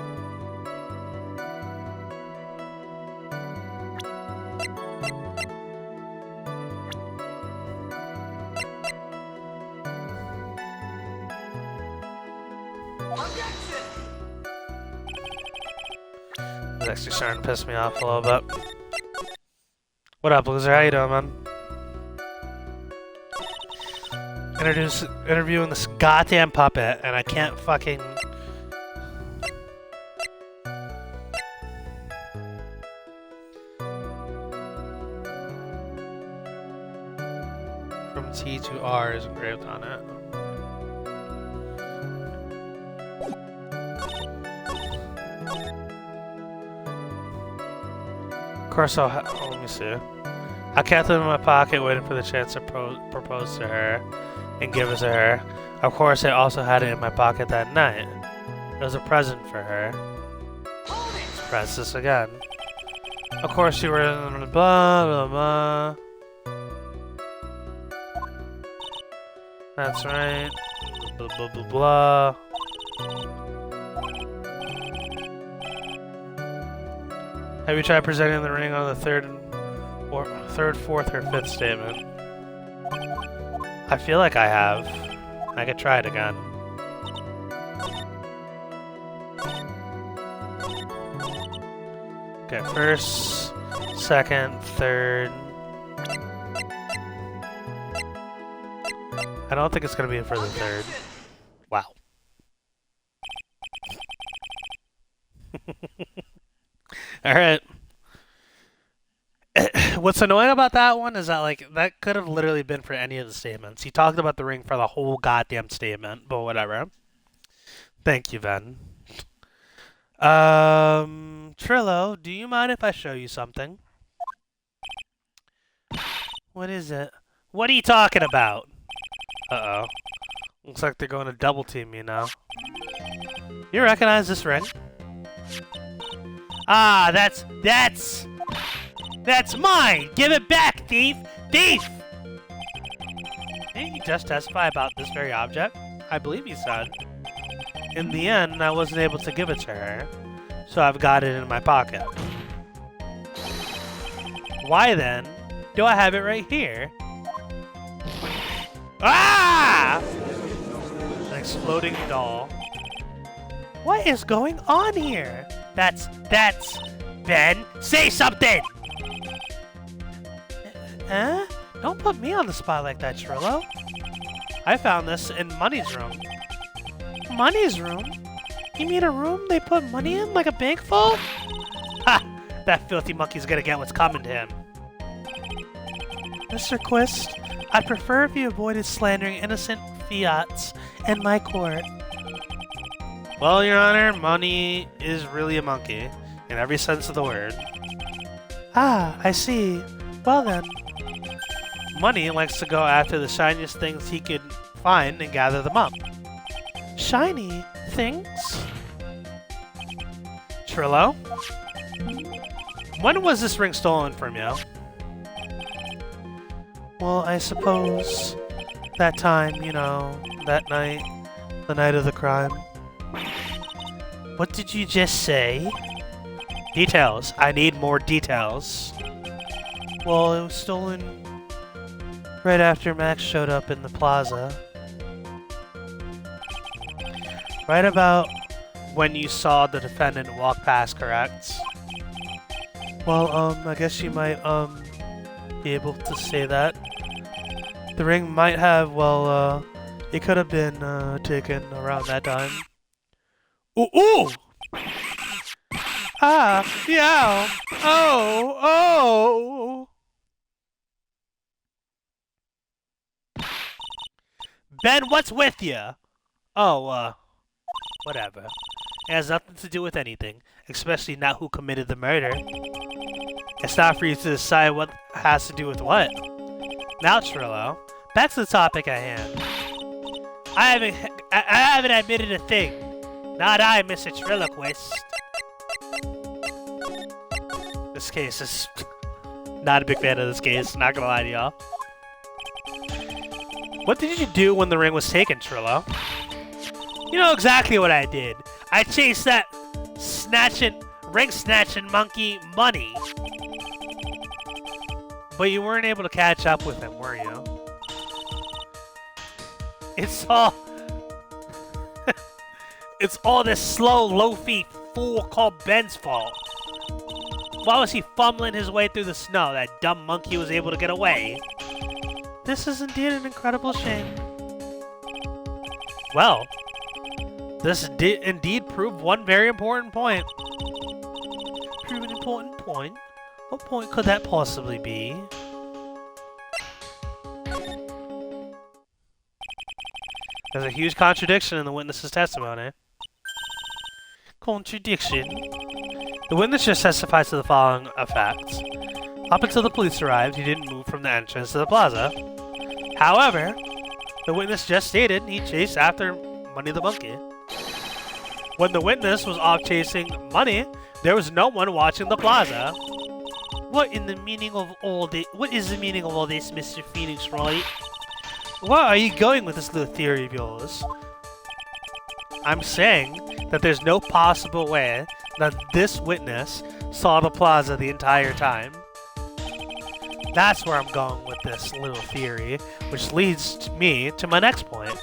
It's actually starting to piss me off a little bit. What up, loser? How you doing, man? Interviewing this goddamn puppet, and I can't fucking... From T to R is engraved on it. Of course, let me see. I kept them in my pocket, waiting for the chance to propose to her and give it to her. Of course, I also had it in my pocket that night. It was a present for her. Let's press this again. Of course, you were blah blah blah. That's right. Blah blah blah blah. Have you tried presenting the ring on the third, fourth, or fifth statement? I feel like I have. I could try it again. Okay, first, second, third. I don't think it's gonna be for the third. Wow. Alright. What's annoying about that one is that, like, that could have literally been for any of the statements. He talked about the ring for the whole goddamn statement, but whatever. Thank you, Ben. Trillo, do you mind if I show you something? What is it? What are you talking about? Uh-oh. Looks like they're going to double team me now. You recognize this ring? Ah, that's mine! Give it back, thief! Thief! Didn't you just testify about this very object? I believe you said. In the end, I wasn't able to give it to her, so I've got it in my pocket. Why then do I have it right here? Ah! An exploding doll. What is going on here? That's Ben. Say something! Huh? Don't put me on the spot like that, Trillo. I found this in Money's room. Money's room? You mean a room they put money in, like a bank vault? Ha! That filthy monkey's gonna get what's coming to him. Mr. Quist, I'd prefer if you avoided slandering innocent fiats in my court. Well, Your Honor, Money is really a monkey, in every sense of the word. Ah, I see. Well then. Money likes to go after the shiniest things he could find and gather them up. Shiny things? Trillo? When was this ring stolen from you? Well, I suppose that time, you know, that night, the night of the crime. What did you just say? Details. I need more details. Well, it was stolen right after Max showed up in the plaza. Right about when you saw the defendant walk past, correct? Well, I guess you might, be able to say that. The ring might have, well, it could have been, taken around that time. Ooh, ooh! Ah, yeah! Oh, oh! Ben, what's with you? Oh, whatever. It has nothing to do with anything, especially not who committed the murder. It's not for you to decide what has to do with what. Now, Trillo, back to the topic at hand. I haven't admitted a thing. Not I, Mr. Trilloquist. This case is... not a big fan of this case, not gonna lie to y'all. What did you do when the ring was taken, Trillo? You know exactly what I did. I chased that ring snatching monkey money. But you weren't able to catch up with him, were you? It's all... It's all this slow, low-feet fool called Ben's fault. Why was he fumbling his way through the snow? That dumb monkey was able to get away. This is indeed an incredible shame. Well, this did indeed prove one very important point. prove an important point. What point could that possibly be? There's a huge contradiction in the witness's testimony. Contradiction? The witness just testifies to the following facts. Up until the police arrived, he didn't move from the entrance to the plaza. However, the witness just stated he chased after Money the Monkey. When the witness was off chasing Money, there was no one watching the plaza. What is the meaning of all this, Mr. Phoenix Wright? Where are you going with this little theory of yours? I'm saying that there's no possible way that this witness saw the plaza the entire time. That's where I'm going with this little theory, which leads me to my next point.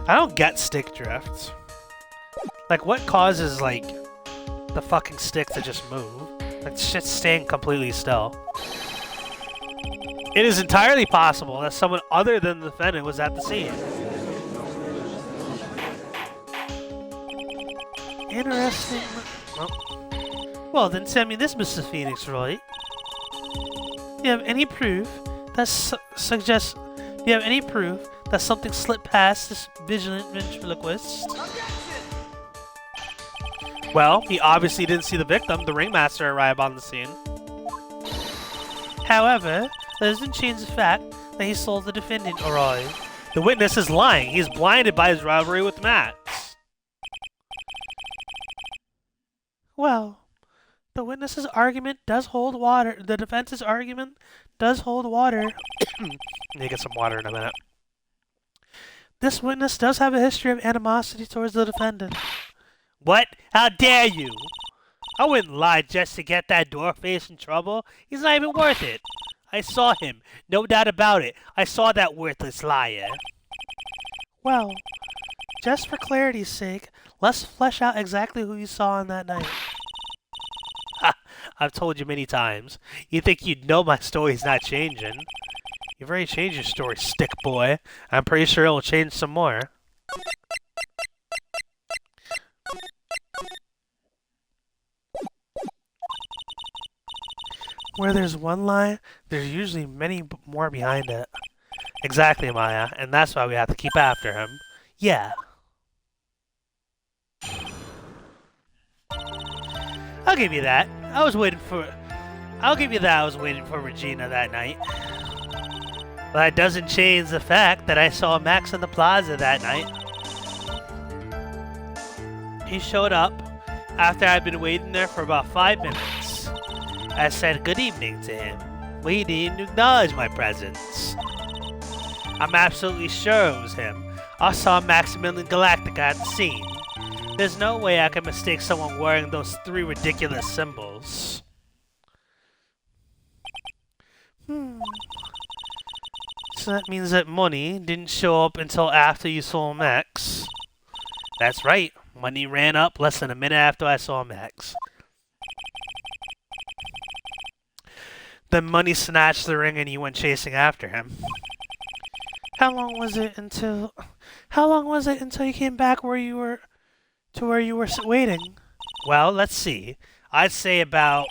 I don't get stick drift. Like, what causes, like, the fucking stick to just move? Like, shit's staying completely still. It is entirely possible that someone other than the defendant was at the scene. Interesting. Well, then tell me this, Mr. Phoenix Wright. Do you have any proof that suggests... Do you have any proof that something slipped past this vigilant ventriloquist? Well, he obviously didn't see the victim, the ringmaster, arrive on the scene. However, that doesn't change the fact that he saw the defendant arrive. The witness is lying. He is blinded by his rivalry with Max. Well, the witness's argument does hold water. The defense's argument does hold water. Need to get some water in a minute. This witness does have a history of animosity towards the defendant. What? How dare you? I wouldn't lie just to get that dwarf face in trouble. He's not even worth it. I saw him. No doubt about it. I saw that worthless liar. Well, just for clarity's sake, let's flesh out exactly who you saw on that night. Ha! I've told you many times. You think you'd know my story's not changing. You've already changed your story, stick boy. I'm pretty sure it'll change some more. Where there's one lie, there's usually many more behind it. Exactly, Maya, and that's why we have to keep after him. Yeah. I'll give you that. I'll give you that I was waiting for Regina that night. But that doesn't change the fact that I saw Max in the plaza that night. He showed up after I'd been waiting there for about 5 minutes. I said good evening to him. But he didn't acknowledge my presence. I'm absolutely sure it was him. I saw Maximilian Galactica at the scene. There's no way I could mistake someone wearing those 3 ridiculous symbols. So that means that Money didn't show up until after you saw Max. That's right. Money ran up less than a minute after I saw Max. Then Money snatched the ring and you went chasing after him. How long was it until you came back where you were waiting? Well, let's see. I'd say about,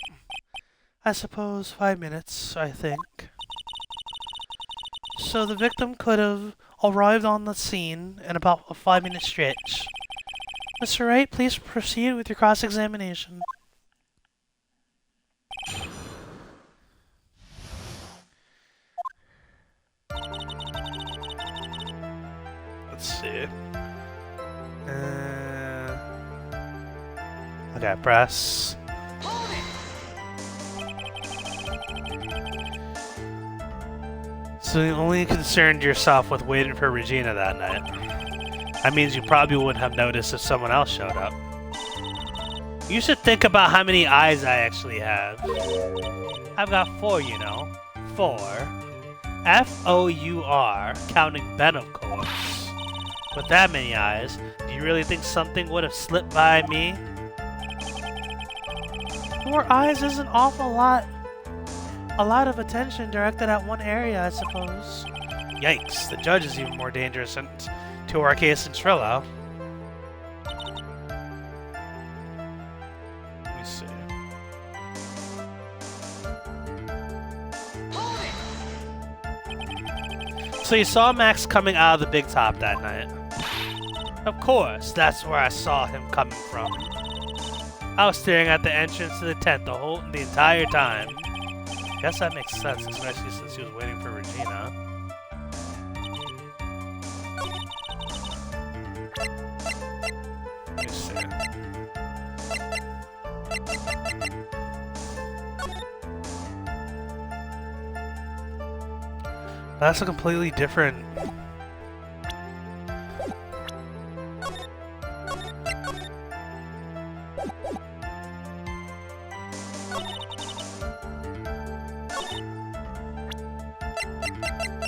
I suppose 5 minutes, I think. So the victim could have arrived on the scene in about a 5-minute stretch. Mr. Wright, please proceed with your cross-examination. let's see. Okay, press. So you only concerned yourself with waiting for Regina that night. That means you probably wouldn't have noticed if someone else showed up. You should think about how many eyes I actually have. I've got 4, you know. 4. F-O-U-R, counting Ben, of course. With that many eyes, do you really think something would have slipped by me? 4 eyes is an awful lot. A lot of attention directed at one area, I suppose. Yikes, the judge is even more dangerous to our case than Trillo. Let me see. So you saw Max coming out of the big top that night. Of course, that's where I saw him coming from. I was staring at the entrance to the tent the entire time. Guess that makes sense, especially since he was waiting for Regina. Let me see. That's a completely different...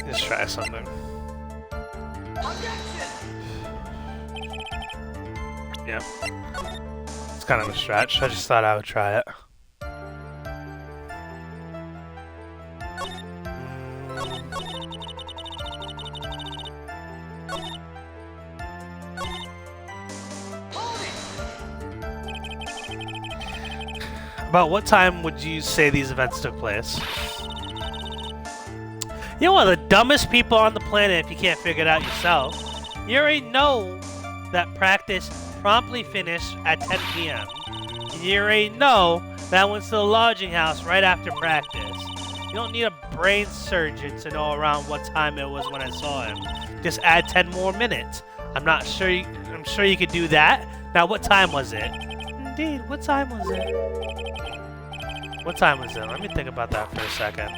Let's try something. Yeah. It's kind of a stretch. I just thought I would try it. About what time would you say these events took place? You're one of the dumbest people on the planet if you can't figure it out yourself. You already know that practice promptly finished at 10 p.m. And you already know that I went to the lodging house right after practice. You don't need a brain surgeon to know around what time it was when I saw him. Just add 10 more minutes. I'm sure you could do that. Now, what time was it? Indeed, what time was it? What time was it? Let me think about that for a second.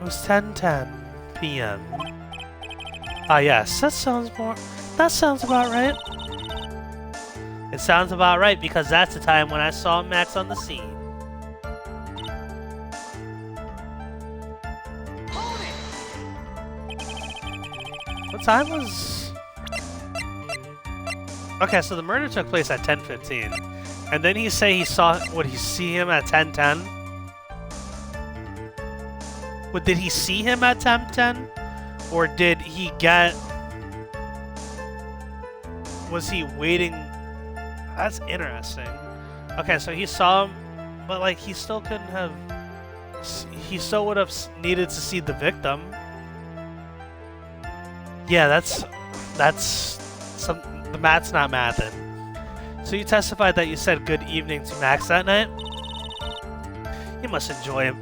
It was 10:10 p.m. Ah, yes, that sounds about right. It sounds about right because that's the time when I saw Max on the scene. What time was... Okay, so the murder took place at 10:15. And then he say he saw... Would he see him at 10:10? But did he see him at 10:10? Or did he get... Was he waiting... That's interesting. Okay, so he saw him, but like he still couldn't have... He still would have needed to see the victim. Yeah, that's the math's not mathing. So you testified that you said good evening to Max that night? You must enjoy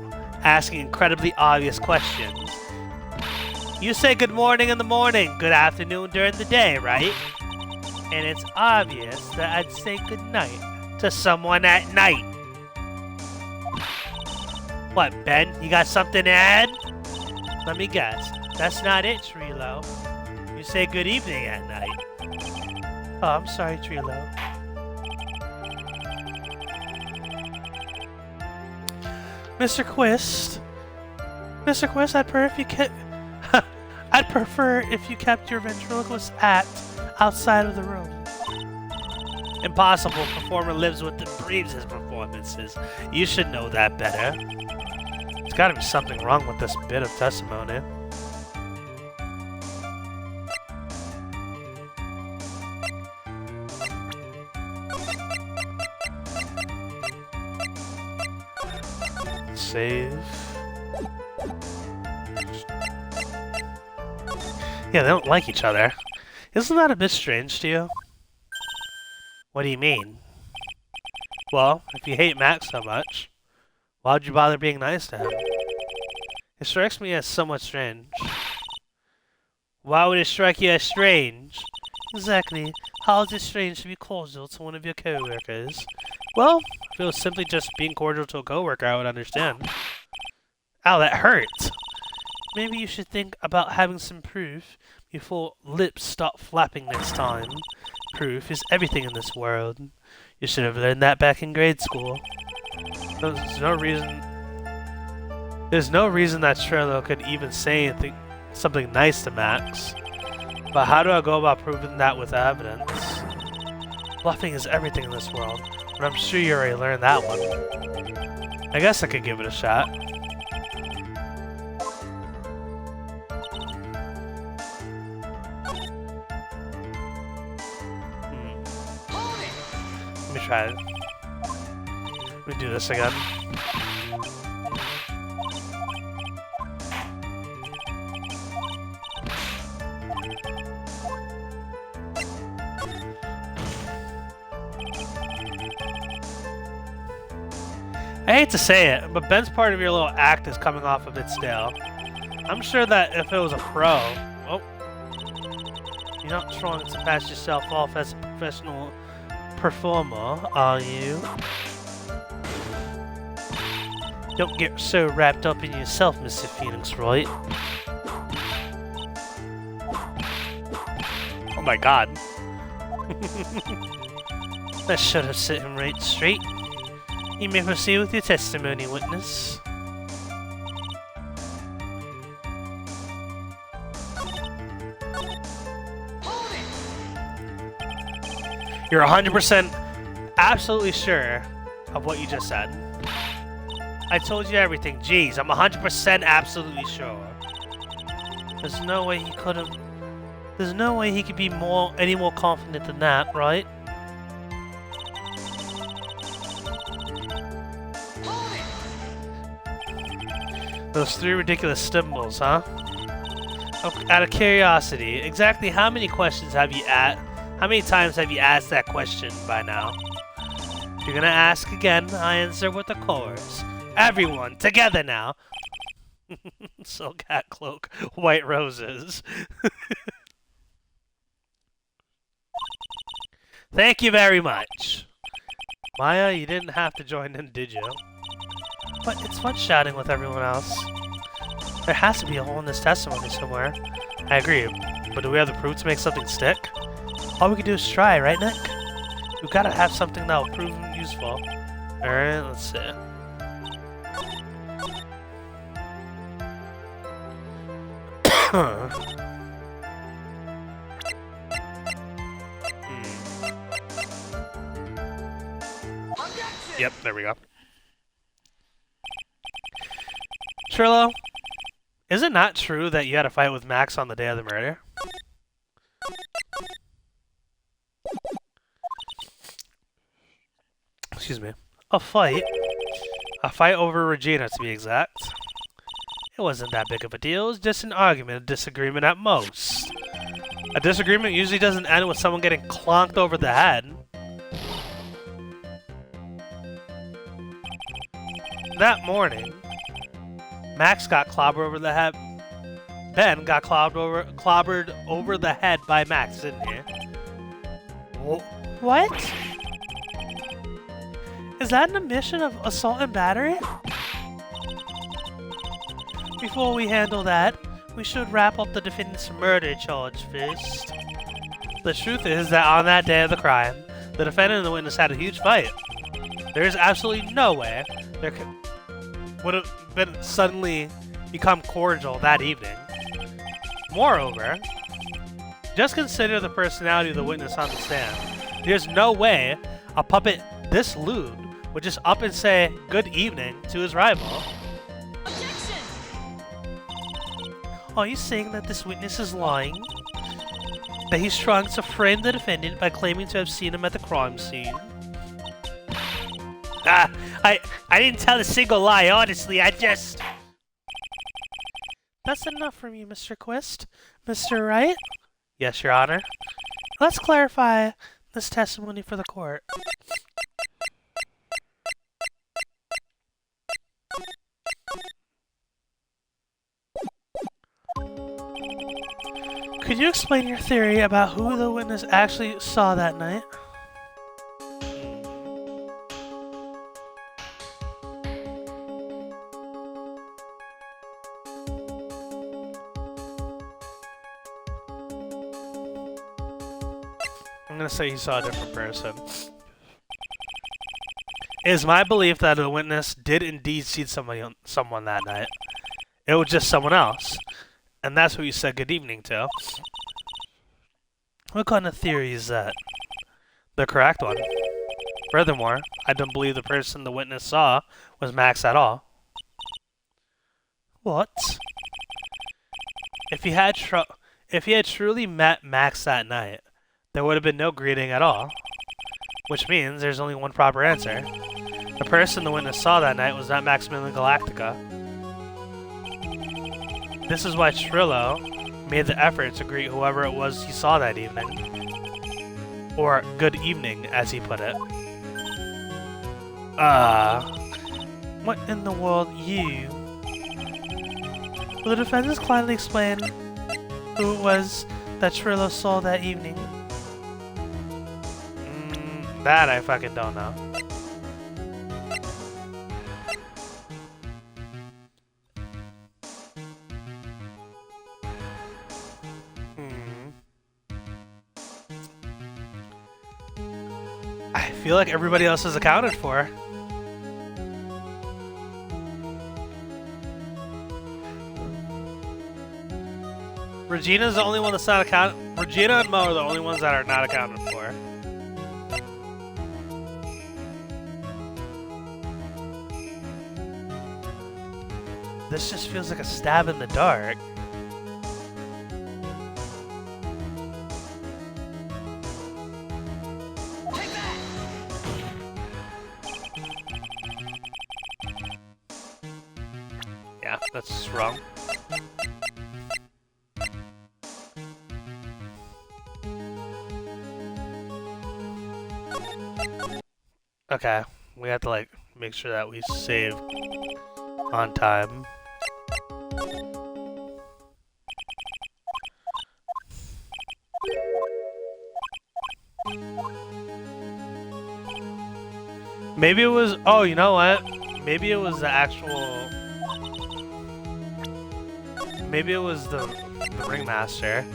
asking incredibly obvious questions. You say good morning in the morning, good afternoon during the day, right? And it's obvious that I'd say good night to someone at night. What, Ben? You got something to add? Let me guess. That's not it, Trilo. You say good evening at night. Oh, I'm sorry, Trilo. Mr. Quist, I'd prefer if you kept your ventriloquist act outside of the room. Impossible. Performer lives with and breathes his performances. You should know that better. There's got to be something wrong with this bit of testimony. Save. Yeah, they don't like each other. Isn't that a bit strange to you? What do you mean? Well, if you hate Max so much, why'd you bother being nice to him? It strikes me as somewhat strange. Why would it strike you as strange? Exactly. How is it strange to be cordial to one of your co-workers? Well, if it was simply just being cordial to a co-worker, I would understand. Ow, that hurts. Maybe you should think about having some proof before lips stop flapping next time. Proof is everything in this world. You should have learned that back in grade school. There's no reason that Trello could even say something nice to Max. But how do I go about proving that with evidence? Bluffing is everything in this world, but I'm sure you already learned that one. I guess I could give it a shot. Let me try it. Let me do this again. I hate to say it, but Ben's part of your little act is coming off a bit stale. I'm sure that if it was a pro... Oh. You're not trying to pass yourself off as a professional performer, are you? Don't get so wrapped up in yourself, Mr. Phoenix Wright. Oh my god. That should have set him right straight. You may proceed with your testimony, witness. You're 100% absolutely sure of what you just said. I told you everything. Jeez, I'm 100% absolutely sure. There's no way he could have... There's no way he could be any more confident than that, right? Those three ridiculous symbols, huh? Out of curiosity, exactly how many questions have you how many times have you asked that question by now? If you're gonna ask again, I answer with a chorus. Everyone, together now! Silk hat cloak, white roses. Thank you very much. Maya, you didn't have to join in, did you? But it's fun shouting with everyone else. There has to be a hole in this testimony somewhere. I agree, but do we have the proof to make something stick? All we can do is try, right, Nick? We've got to have something that will prove useful. Alright, let's see. Yep, there we go. Trillo, is it not true that you had a fight with Max on the day of the murder? Excuse me. A fight? A fight over Regina, to be exact. It wasn't that big of a deal. It was just an argument, a disagreement at most. A disagreement usually doesn't end with someone getting clonked over the head. That morning, Max got clobbered over the head. Ben got clobbered over the head by Max, didn't he? What? Is that an admission of assault and battery? Before we handle that, we should wrap up the defendant's murder charge first. The truth is that on that day of the crime, the defendant and the witness had a huge fight. There is absolutely no way there would have been suddenly become cordial that evening. Moreover, just consider the personality of the witness on the stand. There's no way a puppet this lewd would just up and say good evening to his rival. Objection! Are you saying that this witness is lying? That he's trying to frame the defendant by claiming to have seen him at the crime scene? I didn't tell a single lie, honestly, I just... That's enough from you, Mr. Quist. Mr. Wright? Yes, Your Honor. Let's clarify this testimony for the court. Could you explain your theory about who the witness actually saw that night? I'm gonna say he saw a different person. It is my belief that the witness did indeed see someone that night. It was just someone else. And that's who you said good evening to. What kind of theory is that? The correct one. Furthermore, I don't believe the person the witness saw was Max at all. What? If he had truly met Max that night, there would have been no greeting at all. Which means there's only one proper answer. The person the witness saw that night was not Maximilian Galactica. This is why Trillo made the effort to greet whoever it was he saw that evening. Or good evening, as he put it. What in the world, you? Will the defendants kindly explain who it was that Trillo saw that evening? That I fucking don't know. I feel like everybody else is accounted for. Regina's the only one that's not accounted. Regina and Mo are the only ones that are not accounted for. This just feels like a stab in the dark. Yeah, that's wrong. Okay, we have to like make sure that we save on time. Maybe it was, oh, you know what? Maybe it was the actual, maybe it was the ringmaster.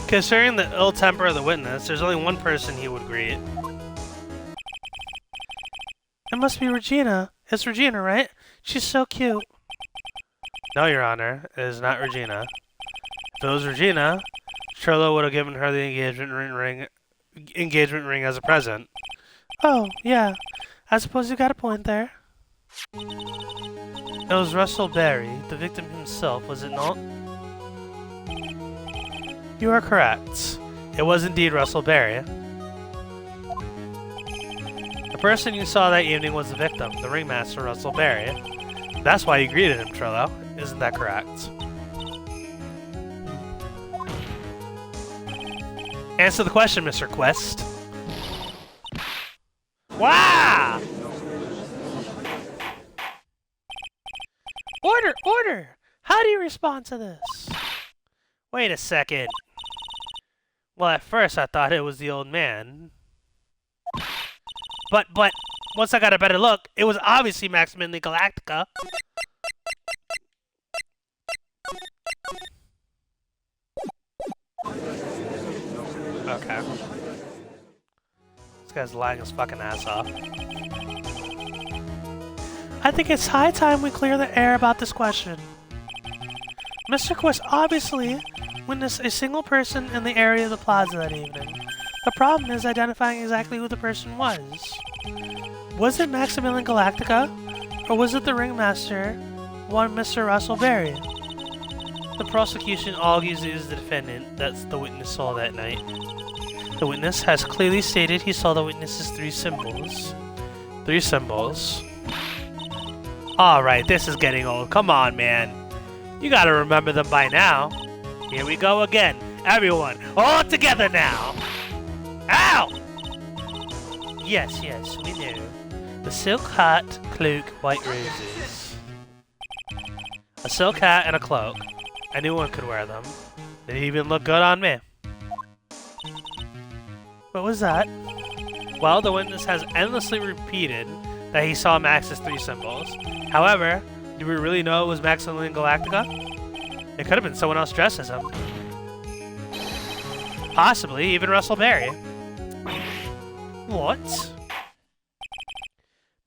Considering the ill temper of the witness, there's only one person he would greet. It must be Regina. It's Regina, right? She's so cute. No, Your Honor, it is not Regina. If it was Regina, Trillo would have given her the engagement ring as a present. Oh, yeah. I suppose you got a point there. It was Russell Berry, the victim himself, was it not? You are correct. It was indeed Russell Berry. The person you saw that evening was the victim, the ringmaster Russell Berry. That's why you greeted him, Trillo. Isn't that correct? Answer the question, Mr. Quest. Wow! Order! Order! How do you respond to this? Wait a second. Well, at first I thought it was the old man. But, once I got a better look, it was obviously Maximilian Galactica. Okay. This guy's lying his fucking ass off. I think it's high time we clear the air about this question. Mr. Quest obviously witnessed a single person in the area of the plaza that evening. The problem is identifying exactly who the person was. Was it Maximilian Galactica? Or was it the ringmaster, one Mr. Russell Berry? The prosecution argues it is the defendant that the witness saw that night. The witness has clearly stated he saw the witness's three symbols. Three symbols. Alright, this is getting old. Come on, man. You gotta remember them by now. Here we go again. Everyone, all together now. Ow! Yes, we know. The silk hat, cloak, white roses. A silk hat and a cloak. Anyone could wear them. They even look good on me. What was that? Well, the witness has endlessly repeated that he saw Max's 3 symbols. However, do we really know it was Maximilian Galactica? It could have been someone else dressed as him. Possibly even Russell Berry. What?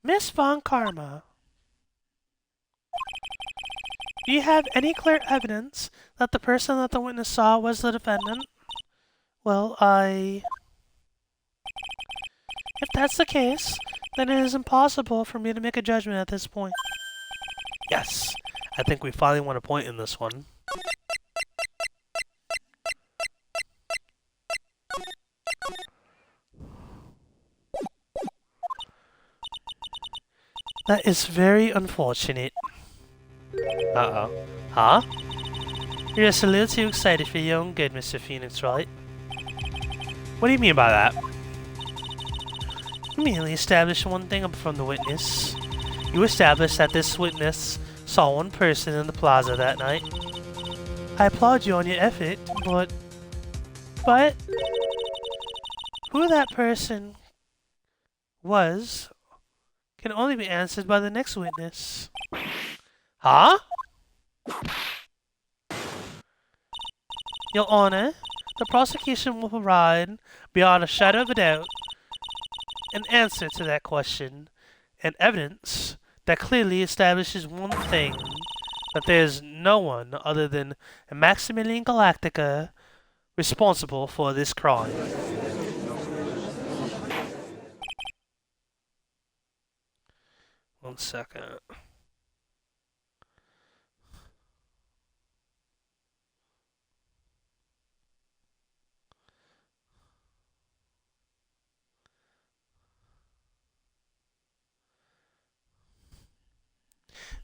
Miss Von Karma. Do you have any clear evidence that the person that the witness saw was the defendant? Well, if that's the case, then it is impossible for me to make a judgment at this point. Yes, I think we finally won a point in this one. That is very unfortunate. Uh-oh. Huh? You're just a little too excited for your own good, Mr. Phoenix Wright. What do you mean by that? You merely established one thing from the witness. You established that this witness saw one person in the plaza that night. I applaud you on your effort, but who that person was can only be answered by the next witness. Huh? Your Honor, the prosecution will provide, beyond a shadow of a doubt, an answer to that question, and evidence that clearly establishes one thing, that there is no one other than Maximilian Galactica responsible for this crime. One second.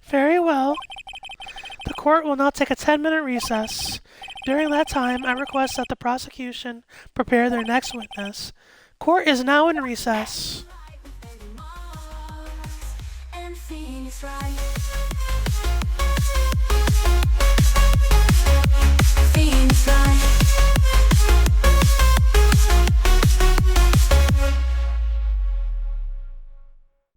Very well. The court will now take a 10-minute recess. During that time, I request that the prosecution prepare their next witness. Court is now in recess. And Phoenix Wright.